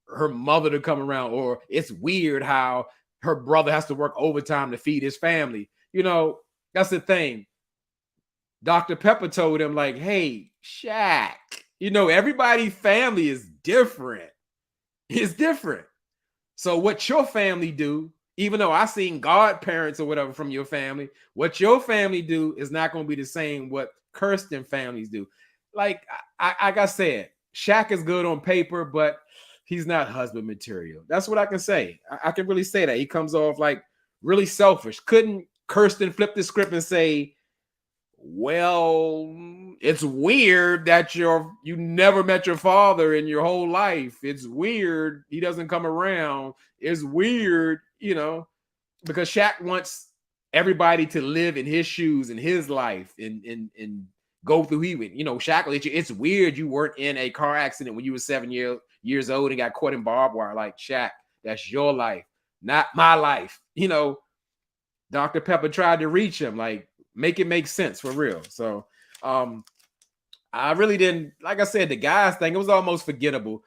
her mother to come around, or it's weird how her brother has to work overtime to feed his family. That's the thing. Dr. Pepper told him, like, hey, Shaq, everybody's family is different. It's different. So what your family do, even though I seen godparents or whatever from your family, what your family do is not going to be the same what Kirsten families do. Like I said, Shaq is good on paper, but he's not husband material. That's what I can say. I can really say that. He comes off like really selfish. Couldn't Kirsten flip the script and say, well, it's weird that you never met your father in your whole life. It's weird he doesn't come around. It's weird, because Shaq wants everybody to live in his shoes in his life and go through Shaq will let you. It's weird you weren't in a car accident when you were 7 years old and got caught in barbed wire. Like, Shaq, that's your life, not my life. Dr. Pepper tried to reach him, like, make it make sense for real. So I really didn't, like I said, the guys thing, it was almost forgettable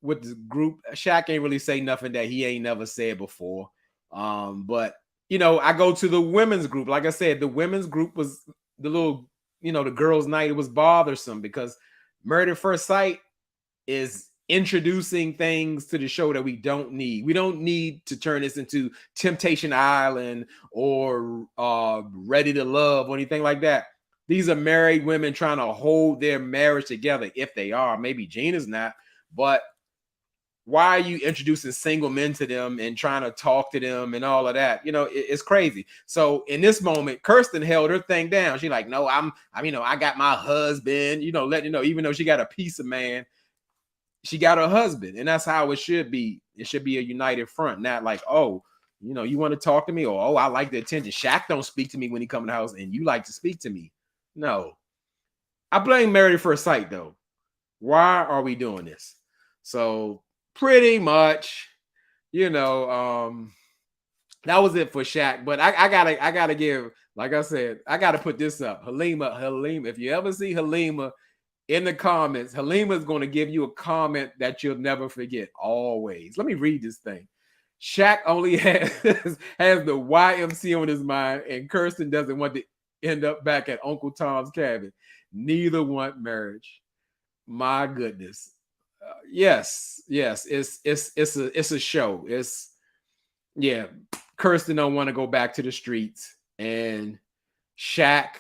with the group. Shaq ain't really say nothing that he ain't never said before. But I go to the women's group. Like I said, the women's group was the little, the girls' night. It was bothersome because Married at First Sight, is introducing things to the show that we don't need. We don't need to turn this into Temptation Island or Ready to Love or anything like that. These are married women trying to hold their marriage together, if they are. Maybe Gina's not, but why are you introducing single men to them and trying to talk to them and all of that? You know, it's crazy. So in this moment, Kirsten held her thing down. She's like, no, I'm, you know, I got my husband, you know, letting you know, even though she got a piece of man, she got her husband. And that's how it should be. It should be a united front, not like, oh, you know, you want to talk to me, or oh, I like the attention. Shaq don't speak to me when he come in the house and you like to speak to me. No. I blame Married at First Sight though. Why are we doing this? So pretty much, you know, that was it for Shaq. But I gotta give, like I said, I gotta put this up. Halima, if you ever see Halima in the comments, Halima is going to give you a comment that you'll never forget. Always. Let me read this thing. Shaq only has the YMC on his mind, and Kirsten doesn't want to end up back at Uncle Tom's cabin. Neither want marriage. My goodness. Yes, it's a show. Yeah, Kirsten don't want to go back to the streets, and Shaq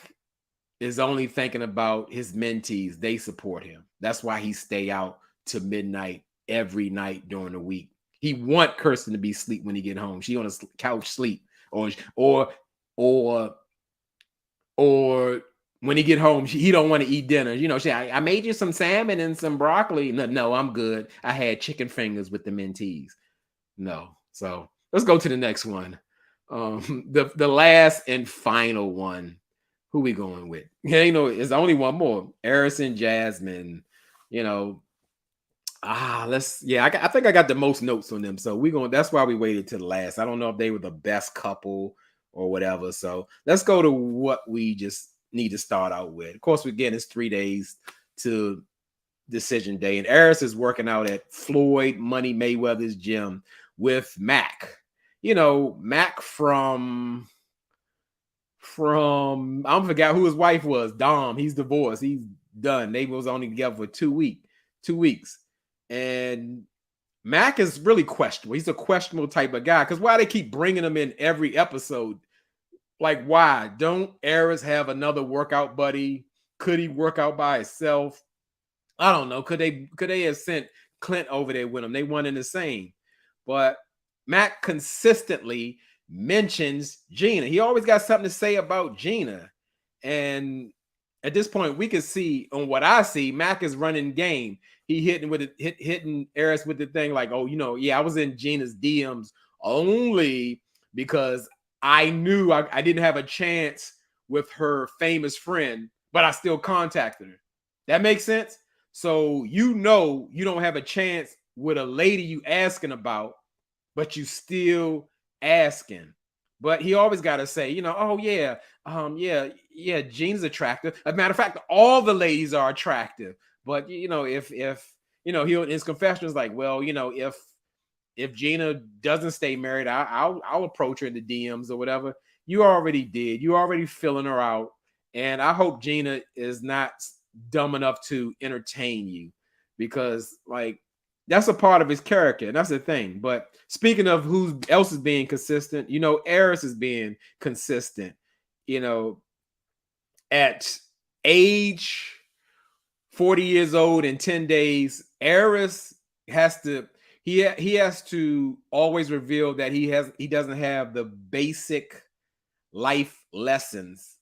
is only thinking about his mentees. They support him. That's why he stay out to midnight every night during the week. He want Kirsten to be asleep when he get home. She on a couch sleep, or when he get home, he don't want to eat dinner. You know, I made you some salmon and some broccoli. No, I'm good. I had chicken fingers with the mentees. No. So let's go to the next one. The last and final one. Who we going with? Yeah, you know, there's only one more. Eris and Jasmine. You know, I think I got the most notes on them. So that's why we waited to the last. I don't know if they were the best couple or whatever. So let's go to what we just need to start out with. Of course, again, it's 3 days to decision day, and Eris is working out at Floyd Money Mayweather's gym with Mac. You know, Mac from I forgot who his wife was. Dom. He's divorced. He's done. They was only together for 2 weeks, and Mac is really questionable. He's a questionable type of guy. Because why they keep bringing him in every episode? Like, why? Don't Eris have another workout buddy? Could he work out by himself? I don't know. Could they have sent Clint over there with him? They one and the same. But Mac consistently mentions Gina. He always got something to say about Gina. And at this point, we can see on what I see, Mac is running game. He hitting Eris with the thing like, oh, you know, yeah, I was in Gina's DMs only because I knew I didn't have a chance with her famous friend, but I still contacted her. That makes sense? So you know you don't have a chance with a lady you asking about, but you still asking. But he always got to say, you know, oh yeah, Gina's attractive. As a matter of fact, all the ladies are attractive. But you know, if you know, he in his confession is like, well, you know, if Gina doesn't stay married, I'll approach her in the DMs or whatever. You already did. You already filling her out. And I hope Gina is not dumb enough to entertain you, because like that's a part of his character. And that's the thing. But speaking of who else is being consistent, you know, Eris is being consistent. You know, at age 40 years old in 10 days, Eris has to he has to always reveal that he doesn't have the basic life lessons,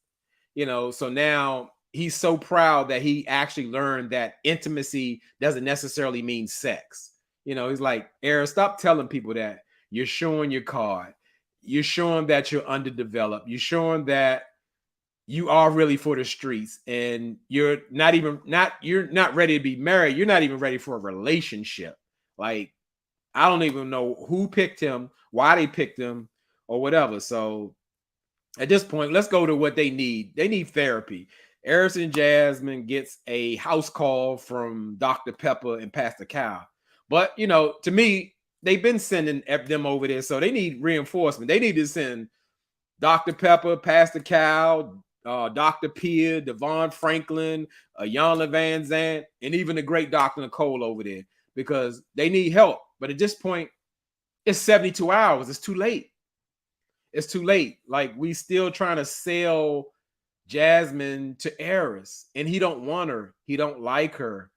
you know. So now he's so proud that he actually learned that intimacy doesn't necessarily mean sex. You know, he's like, Eris, stop telling people that. You're showing your card. You're showing that you're underdeveloped. You're showing that you are really for the streets, and you're not ready to be married. You're not even ready for a relationship. Like, I don't even know who picked him, why they picked him, or whatever. So at this point, let's go to what they need. They need therapy. Eris and Jasmine gets a house call from Dr. Pepper and Pastor Cal. But, you know, to me, they've been sending them over there, so they need reinforcement. They need to send Dr. Pepper, Pastor Cal, Dr. Pierre, Devon Franklin, Yana Van Zant, and even the great Dr. Nicole over there, because they need help. But at this point, it's 72 hours. It's too late. It's too late. Like, we still trying to sell Jasmine to Eris, and he don't want her. He don't like her.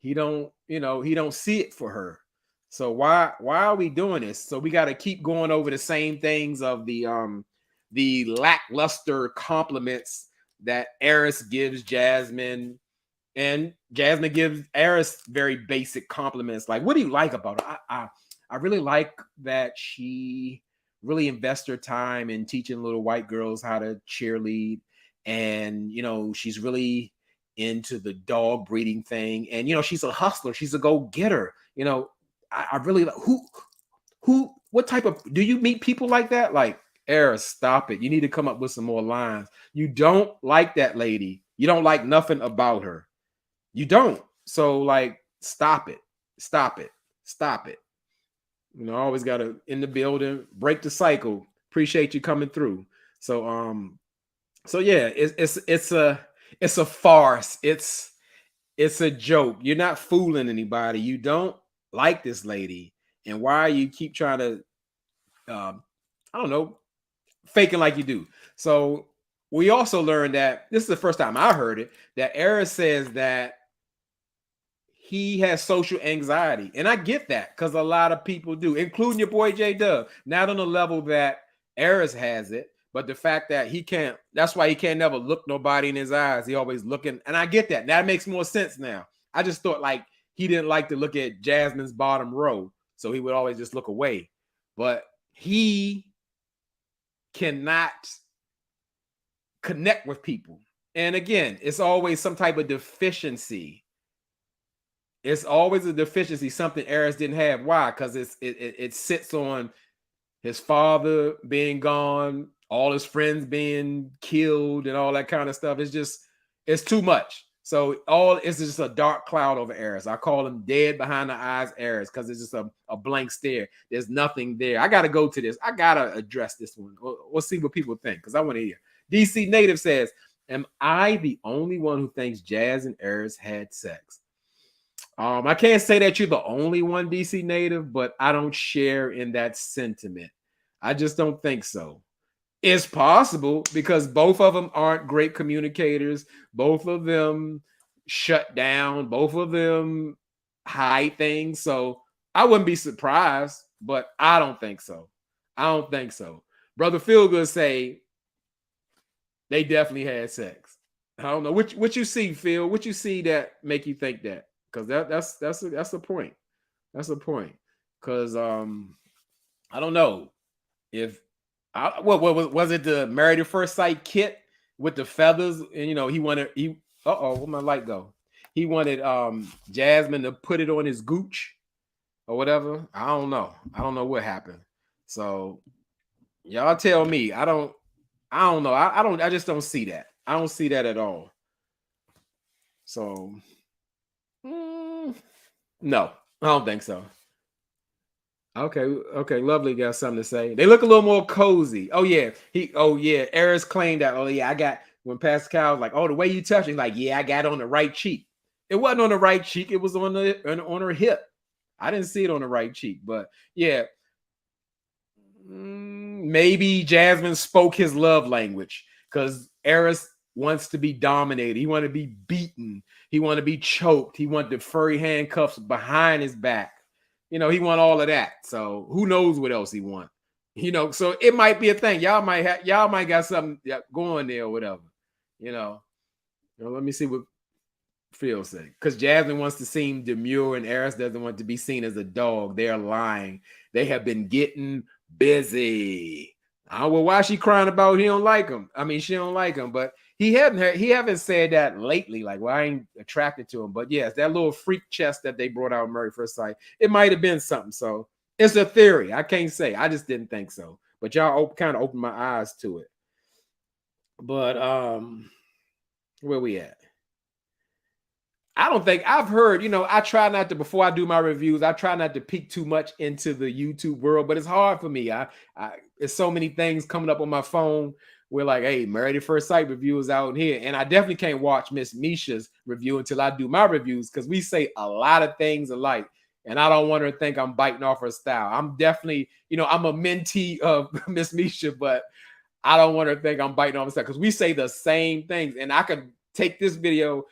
He don't, he don't see it for her. So why are we doing this? So we got to keep going over the same things of the lackluster compliments that Eris gives Jasmine, and Jasmine gives Eris very basic compliments. Like, what do you like about her? I really like that she really invests her time in teaching little white girls how to cheerlead. And, she's really into the dog breeding thing. And, she's a hustler. She's a go-getter. I really like what type of, do you meet people like that? Like, Eris, stop it. You need to come up with some more lines. You don't like that lady. You don't like nothing about her. You don't. So, like, stop it. Stop it. Stop it. Always got to, in the building, break the cycle. Appreciate you coming through. So, yeah, it's a farce. It's a joke. You're not fooling anybody. You don't like this lady, and why you keep trying to, I don't know, faking like you do. So we also learned that, this is the first time I heard it, that Eris says that he has social anxiety. And I get that, because a lot of people do, including your boy J Dub. Not on the level that Eris has it, but the fact that he can't, that's why he can't never look nobody in his eyes. He always looking, and I get that. That makes more sense now. I just thought, like, he didn't like to look at Jasmine's bottom row, so he would always just look away. But he cannot connect with people. And again, it's always some type of deficiency. It's always a deficiency, something Eris didn't have. Why? Because it sits on his father being gone, all his friends being killed, and all that kind of stuff. It's too much. So it's just a dark cloud over Eris. I call him dead behind the eyes Eris, because it's just a blank stare. There's nothing there. I got to go to this. I got to address this one. We'll see what people think, because I want to hear. DC Native says, am I the only one who thinks Jazz and Eris had sex? I can't say that you're the only one, DC Native, but I don't share in that sentiment. I just don't think so. It's possible, because both of them aren't great communicators. Both of them shut down. Both of them hide things. So I wouldn't be surprised, but I don't think so. I don't think so. Brother Feelgood say they definitely had sex. I don't know what you see, Phil. What you see that make you think that? Because that's a point. That's a point. Because I don't know if what was it, the Married at First Sight Kit with the feathers, and where'd my light go? He wanted Jasmine to put it on his gooch or whatever. I don't know what happened. So y'all tell me. I don't know. I just don't see that. I don't see that at all. So no, I don't think so. Okay, Lovely got something to say. They look a little more cozy. Eris claimed that, I got, when Pascal was like, the way you touch it, like, I got on the right cheek. It wasn't on the right cheek, it was on her hip. I didn't see it on the right cheek, but yeah. Maybe Jasmine spoke his love language, because Eris wants to be dominated. He wanted to be beaten. He wanted to be choked. He wanted the furry handcuffs behind his back. He want all of that. So who knows what else he want? So it might be a thing. Y'all might got something going there or whatever. Let me see what Phil said. Because Jasmine wants to seem demure, and Eris doesn't want to be seen as a dog. They're lying. They have been getting busy. Why is she crying about he don't like him? I mean, she don't like him, but he haven't said that lately. Like, I ain't attracted to him. But yes, that little freak chest that they brought out Married First Sight, it might have been something. So it's a theory. I can't say. I just didn't think so. But y'all kind of opened my eyes to it. But where we at? I don't think I've heard, I try not to, before I do my reviews, I try not to peek too much into the YouTube world, but it's hard for me. It's so many things coming up on my phone. we're like, hey, Married at First Sight review is out here. And I definitely can't watch Miss Misha's review until I do my reviews, because we say a lot of things alike. And I don't want her to think I'm biting off her style. I'm definitely, I'm a mentee of Miss Misha, but I don't want her to think I'm biting off her style, because we say the same things. And I could take this video,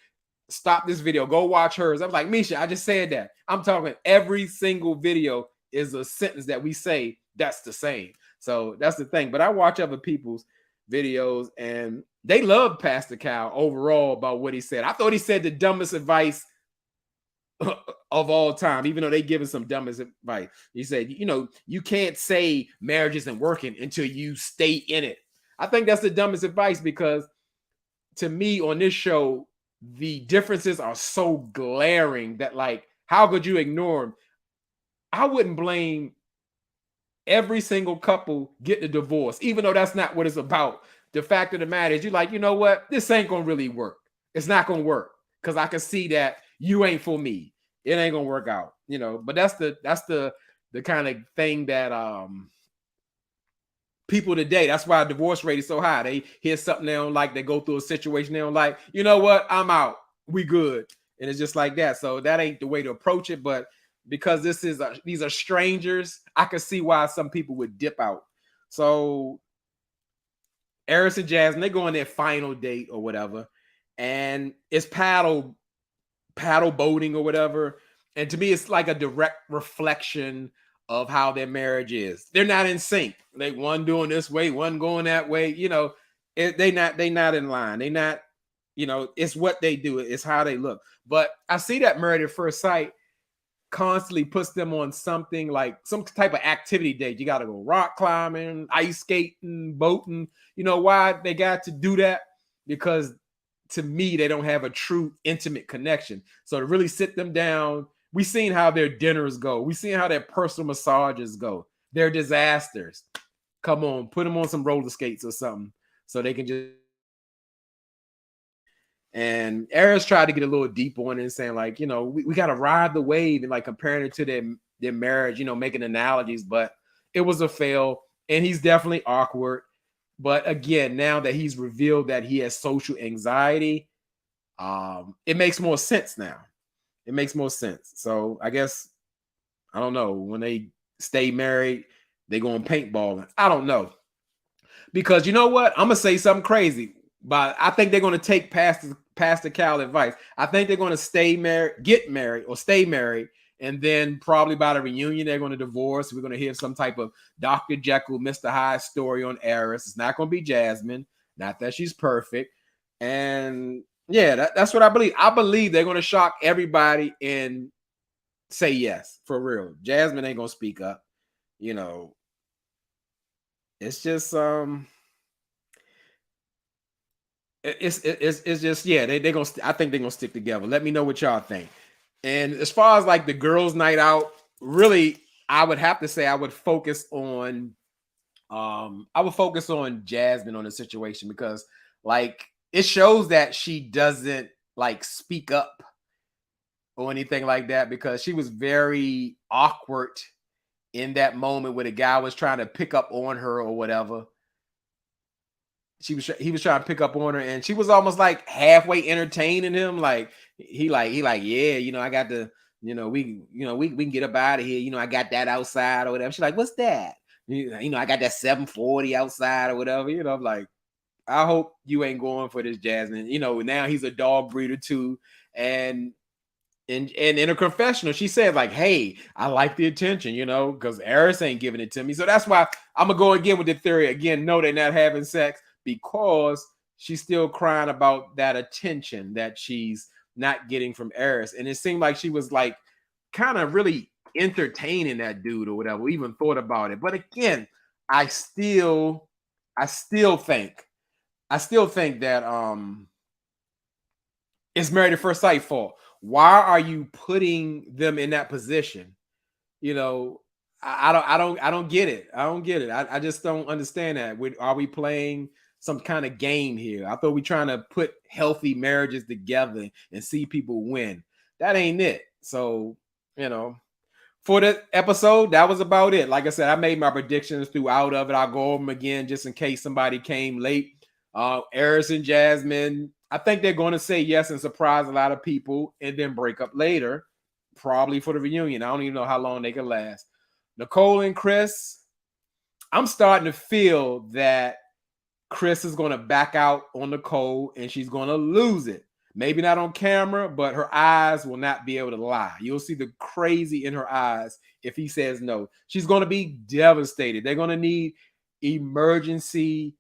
stop this video, go watch hers. I'm like, Misha, I just said that. I'm talking every single video is a sentence that we say that's the same. So that's the thing. But I watch other people's videos and they love Pastor Cal overall about what he said. I thought he said the dumbest advice of all time, even though they give us some dumbest advice. He said, you can't say marriage isn't working until you stay in it. I think that's the dumbest advice, because to me on this show, the differences are so glaring that, like, how could you ignore them? I wouldn't blame every single couple getting a divorce, even though that's not what it's about. The fact of the matter is, you're like, you know what? This ain't gonna really work. It's not gonna work, because I can see that you ain't for me. It ain't gonna work out, But that's the kind of thing that people today. That's why divorce rate is so high. They hear something they don't like, they go through a situation they don't like. You know what? I'm out. We good, and it's just like that. So that ain't the way to approach it, but because these are strangers, I can see why some people would dip out. So Eris and Jasmine, they go on their final date or whatever, and it's paddle boating or whatever. And to me, it's like a direct reflection of how their marriage is. They're not in sync. They one doing this way, one going that way. They not in line. They not, it's what they do. It's how they look. But I see that Married at First Sight constantly puts them on something like some type of activity date. You got to go rock climbing, ice skating, boating. You know why they got to do that? Because to me, they don't have a true intimate connection. So to really sit them down, we seen how their dinners go. We seen how their personal massages go. They're disasters. Come on, put them on some roller skates or something so they can just. And Eris tried to get a little deep on it and saying, like, we got to ride the wave, and like comparing it to their marriage, making analogies, but it was a fail. And he's definitely awkward. But again, now that he's revealed that he has social anxiety, it makes more sense now. It makes more sense. So I guess, I don't know, when they stay married, they go on paintballing. I don't know. Because you know what? I'm going to say something crazy, but I think they're going to take Pastor Cal advice. I think they're going to get married or stay married. And then probably by the reunion, they're going to divorce. We're going to hear some type of Dr. Jekyll, Mr. Hyde story on Eris. It's not going to be Jasmine. Not that she's perfect. And yeah, that's what I believe. I believe they're going to shock everybody and say yes, for real. Jasmine ain't going to speak up. It's just, it's just, yeah, they're going to, I think they're going to stick together. Let me know what y'all think. And as far as like the girls' night out, really, I would have to say I would focus on Jasmine on the situation, because like it shows that she doesn't like speak up or anything like that, because she was very awkward in that moment where the guy was trying to pick up on her or whatever. He was trying to pick up on her, and she was almost like halfway entertaining him. Like he like, yeah, I got the, we can get up out of here. I got that outside or whatever. She's like, what's that? I got that 740 outside or whatever. I'm like, I hope you ain't going for this, Jasmine. Now he's a dog breeder too. And in a confessional, she said like, hey, I like the attention, because Eris ain't giving it to me. So that's why I'm going to go again with the theory. Again, no, they're not having sex, because she's still crying about that attention that she's not getting from Eris. And it seemed like she was like kind of really entertaining that dude or whatever. We even thought about it. But again, I still think that it's Married at First Sight fault. Why are you putting them in that position? I don't get it. I don't get it. I just don't understand that. Are we playing some kind of game here? I thought we trying to put healthy marriages together and see people win. That ain't it. So, for the episode, that was about it. Like I said, I made my predictions throughout of it. I'll go over them again just in case somebody came late. Eris and Jasmine, I think they're going to say yes and surprise a lot of people and then break up later, probably for the reunion. I don't even know how long they can last. Nicole and Chris, I'm starting to feel that Chris is going to back out on Nicole and she's going to lose it. Maybe not on camera, but her eyes will not be able to lie. You'll see the crazy in her eyes if he says no. She's going to be devastated. They're going to need emergency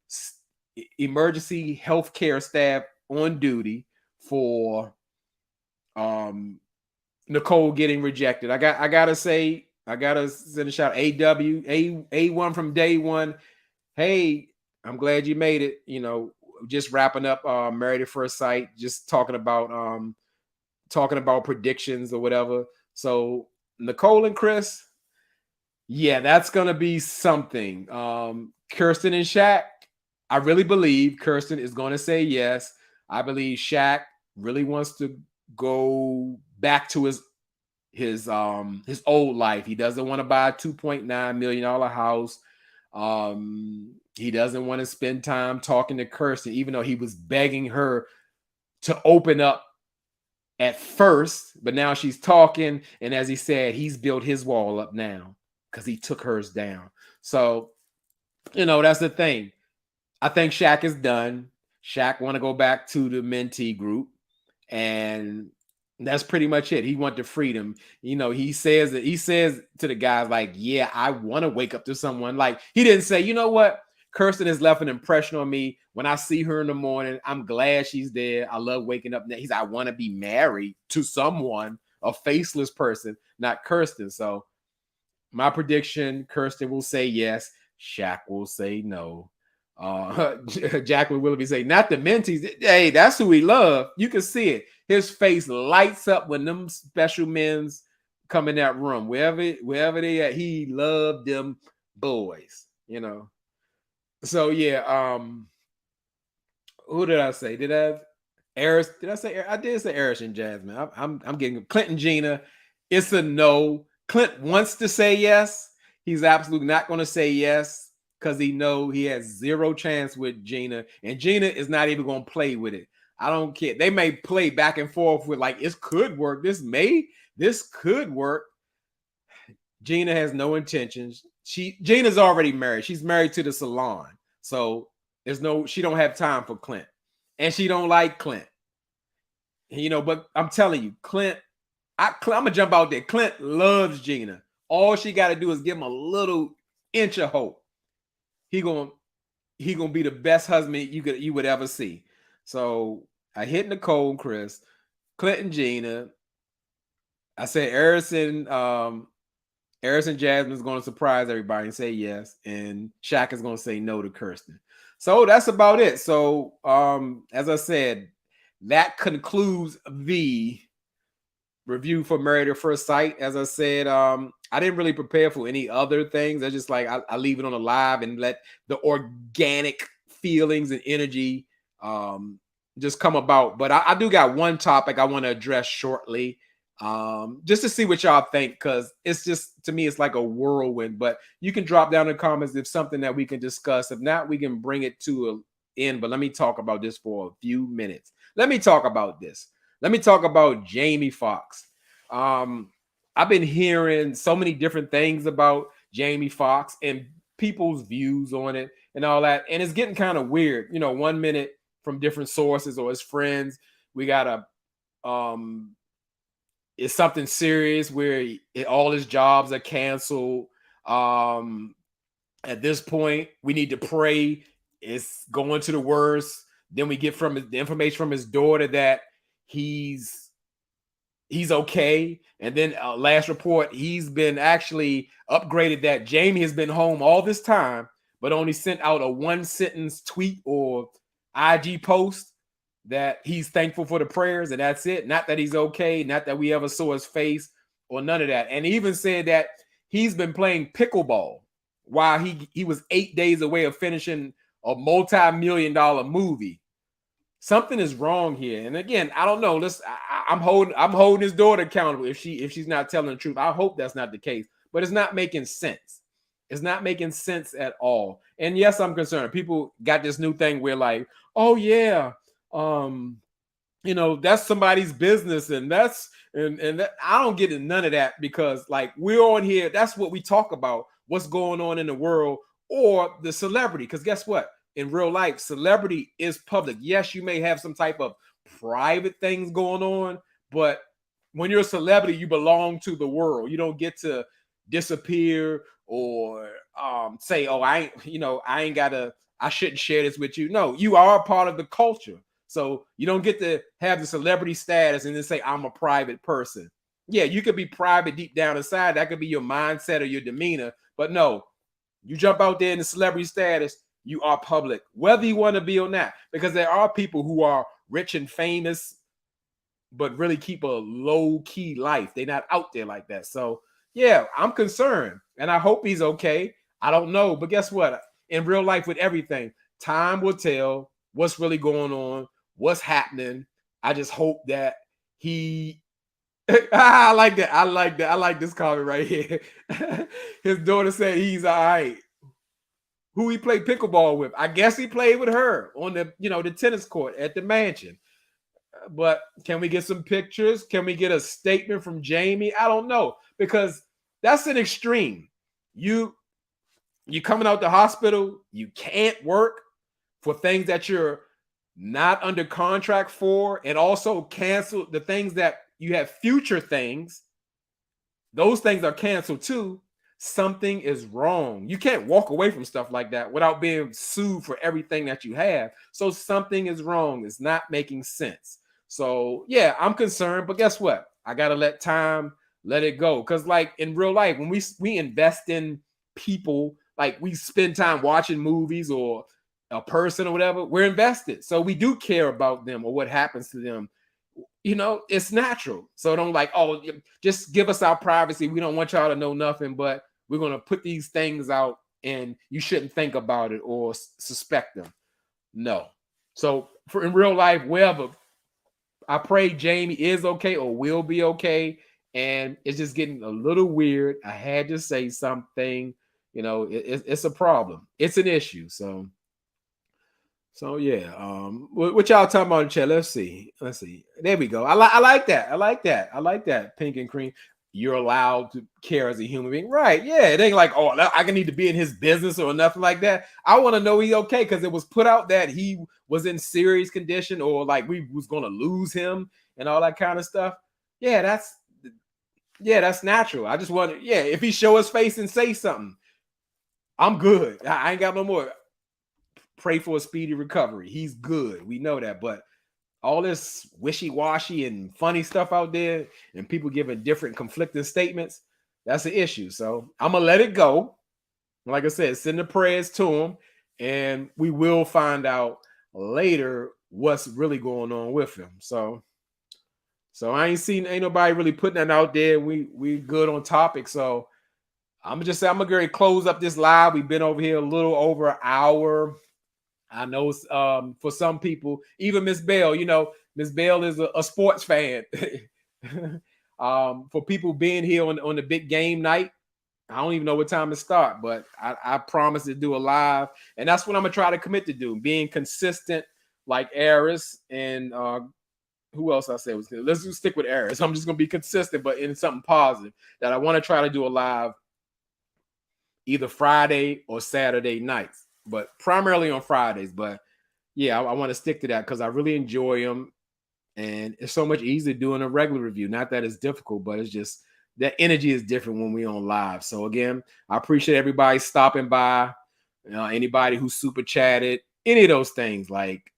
healthcare staff on duty for Nicole getting rejected. I gotta send a shout. A1 from day one. Hey, I'm glad you made it. You know, just wrapping up Married at First Sight, just talking about predictions or whatever. So Nicole and Chris, yeah, that's gonna be something. Kirsten and Shaq, I really believe Kirsten is gonna say yes. I believe Shaq really wants to go back to his old life. He doesn't want to buy a $2.9 million house. He doesn't want to spend time talking to Kirsten, even though he was begging her to open up at first, but now she's talking. And as he said, he's built his wall up now because he took hers down. So, you know, that's the thing. I think Shaq is done. Shaq want to go back to the mentee group, and that's pretty much it. He want the freedom. You know, he says to the guys like, yeah, I want to wake up to someone. Like, he didn't say, you know what? Kirsten has left an impression on me. When I see her in the morning, I'm glad she's there. I love waking up. He's, I want to be married to someone, a faceless person, not Kirsten. So my prediction, Kirsten will say yes. Shaq will say no. Jacqueline Willoughby say, not the mentees. Hey, that's who we love. You can see it. His face lights up when them special men's come in that room. Wherever they at, he loved them boys, you know. So yeah, who did I say? Did I say I did say Eris and Jasmine. I'm getting Clint and Gina. It's a no. Clint wants to say yes. He's absolutely not going to say yes because he knows he has zero chance with Gina, and Gina is not even going to play with it. I don't care. They may play back and forth with like, it could work. This could work. Gina has no intentions. Gina's already married. She's married to the salon. So she don't have time for Clint. And she don't like Clint. You know, but I'm telling you, Clint, I'm gonna jump out there. Clint loves Gina. All she got to do is give him a little inch of hope. He gonna be the best husband you would ever see. So I hit Nicole and Chris, Clint and Gina. I said Eris and Jasmine is going to surprise everybody and say yes, and Shaq is going to say no to Kirsten. So that's about it. So as I said, that concludes the review for Married at First Sight. As I said, I didn't really prepare for any other things. I just like I leave it on the live and let the organic feelings and energy just come about. But I do got one topic I want to address shortly, just to see what y'all think, because it's just, to me, it's like a whirlwind. But you can drop down in the comments if something that we can discuss. If not, we can bring it to an end. But let me talk about this for a few minutes. Let me talk about this. Let me talk about Jamie Foxx. I've been hearing so many different things about Jamie Foxx and people's views on it and all that. And it's getting kind of weird. You know, 1 minute from different sources or his friends, we got it's something serious where all his jobs are canceled. At this point, we need to pray. It's going to the worst. Then we get the information from his daughter that he's okay. And then last report, he's been actually upgraded that Jamie has been home all this time, but only sent out a 1-sentence tweet or IG post that he's thankful for the prayers, and that's it. Not that he's okay, not that we ever saw his face or none of that. And he even said that he's been playing pickleball while he was 8 days away of finishing a multi-million-dollar movie. something is wrong here. And again, I don't know. I'm holding his daughter accountable if she's not telling the truth. I hope that's not the case, but it's not making sense. It's not making sense at all. And yes, I'm concerned. People got this new thing where like, oh yeah, that's somebody's business, and I don't get none of that, because like we're on here, that's what we talk about, what's going on in the world or the celebrity. Because guess what? In real life, celebrity is public. Yes, you may have some type of private things going on, but when you're a celebrity, you belong to the world. You don't get to disappear or say, oh, I shouldn't share this with you. No, you are a part of the culture. So you don't get to have the celebrity status and then say, I'm a private person. Yeah, you could be private deep down inside. That could be your mindset or your demeanor. But no, you jump out there in the celebrity status, you are public, whether you want to be or not. Because there are people who are rich and famous, but really keep a low-key life. They're not out there like that. So yeah, I'm concerned. And I hope he's okay. I don't know. But guess what? In real life, with everything, time will tell what's really going on, what's happening. I just hope that he I like that. I like this comment right here. His daughter said he's all right. Who he played pickleball with? I guess he played with her on the tennis court at the mansion. But can we get some pictures? Can we get a statement from Jamie? I don't know, because that's an extreme. You coming out the hospital, you can't work for things that you're not under contract for, and also cancel the things that you have future things. Those things are canceled too. Something is wrong. You can't walk away from stuff like that without being sued for everything that you have. So something is wrong. It's not making sense. So yeah, I'm concerned, but guess what? I gotta let it go. Because like in real life, when we invest in people, like we spend time watching movies or a person or whatever, we're invested. So we do care about them or what happens to them. It's natural. So don't like, oh, just give us our privacy. We don't want y'all to know nothing, but we're going to put these things out and you shouldn't think about it or suspect them. No. So in real life, wherever, I pray Jamie is okay or will be okay. And it's just getting a little weird. I had to say something. It's a problem. It's an issue. So yeah, what y'all talking about in chat? Let's see. There we go. I like that. I like that. Pink and cream. You're allowed to care as a human being, right? Yeah, it ain't like, oh, I can need to be in his business or nothing like that. I want to know he's okay, because it was put out that he was in serious condition or like we was gonna lose him and all that kind of stuff. Yeah, that's natural. I just want to, if he show his face and say something, I'm good. I ain't got no more. Pray for a speedy recovery. He's good. We know that. But all this wishy-washy and funny stuff out there and people giving different conflicting statements, that's an issue. So I'm going to let it go. Like I said, send the prayers to him, and we will find out later what's really going on with him. So I ain't nobody really putting that out there. We good on topic. So I'm going to close up this live. We've been over here a little over an hour. I know for some people, even Miss Bell, Miss Bell is a sports fan. For people being here on the big game night, I don't even know what time to start, but I promise to do a live. And that's what I'm going to try to commit to do, being consistent like Eris and who else I said was good. Let's just stick with Eris. I'm just going to be consistent, but in something positive, that I want to try to do a live either Friday or Saturday nights, but primarily on Fridays. But yeah, I want to stick to that because I really enjoy them, and it's so much easier doing a regular review. Not that it's difficult, but it's just that energy is different when we're on live. So again, I appreciate everybody stopping by. Anybody who super chatted, any of those things, like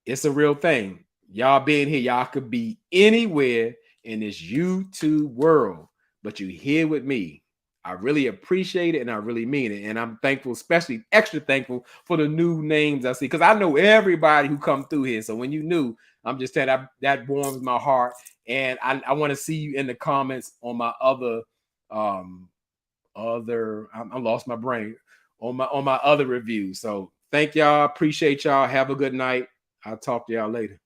it's a real thing. Y'all being here, y'all could be anywhere in this YouTube world, but you're here with me. I really appreciate it, and I really mean it. And I'm thankful, especially extra thankful for the new names I see, because I know everybody who come through here. So when you knew, I'm just telling that warms my heart. And I want to see you in the comments on my I lost my brain on my other reviews. So thank y'all. Appreciate y'all. Have a good night. I'll talk to y'all later.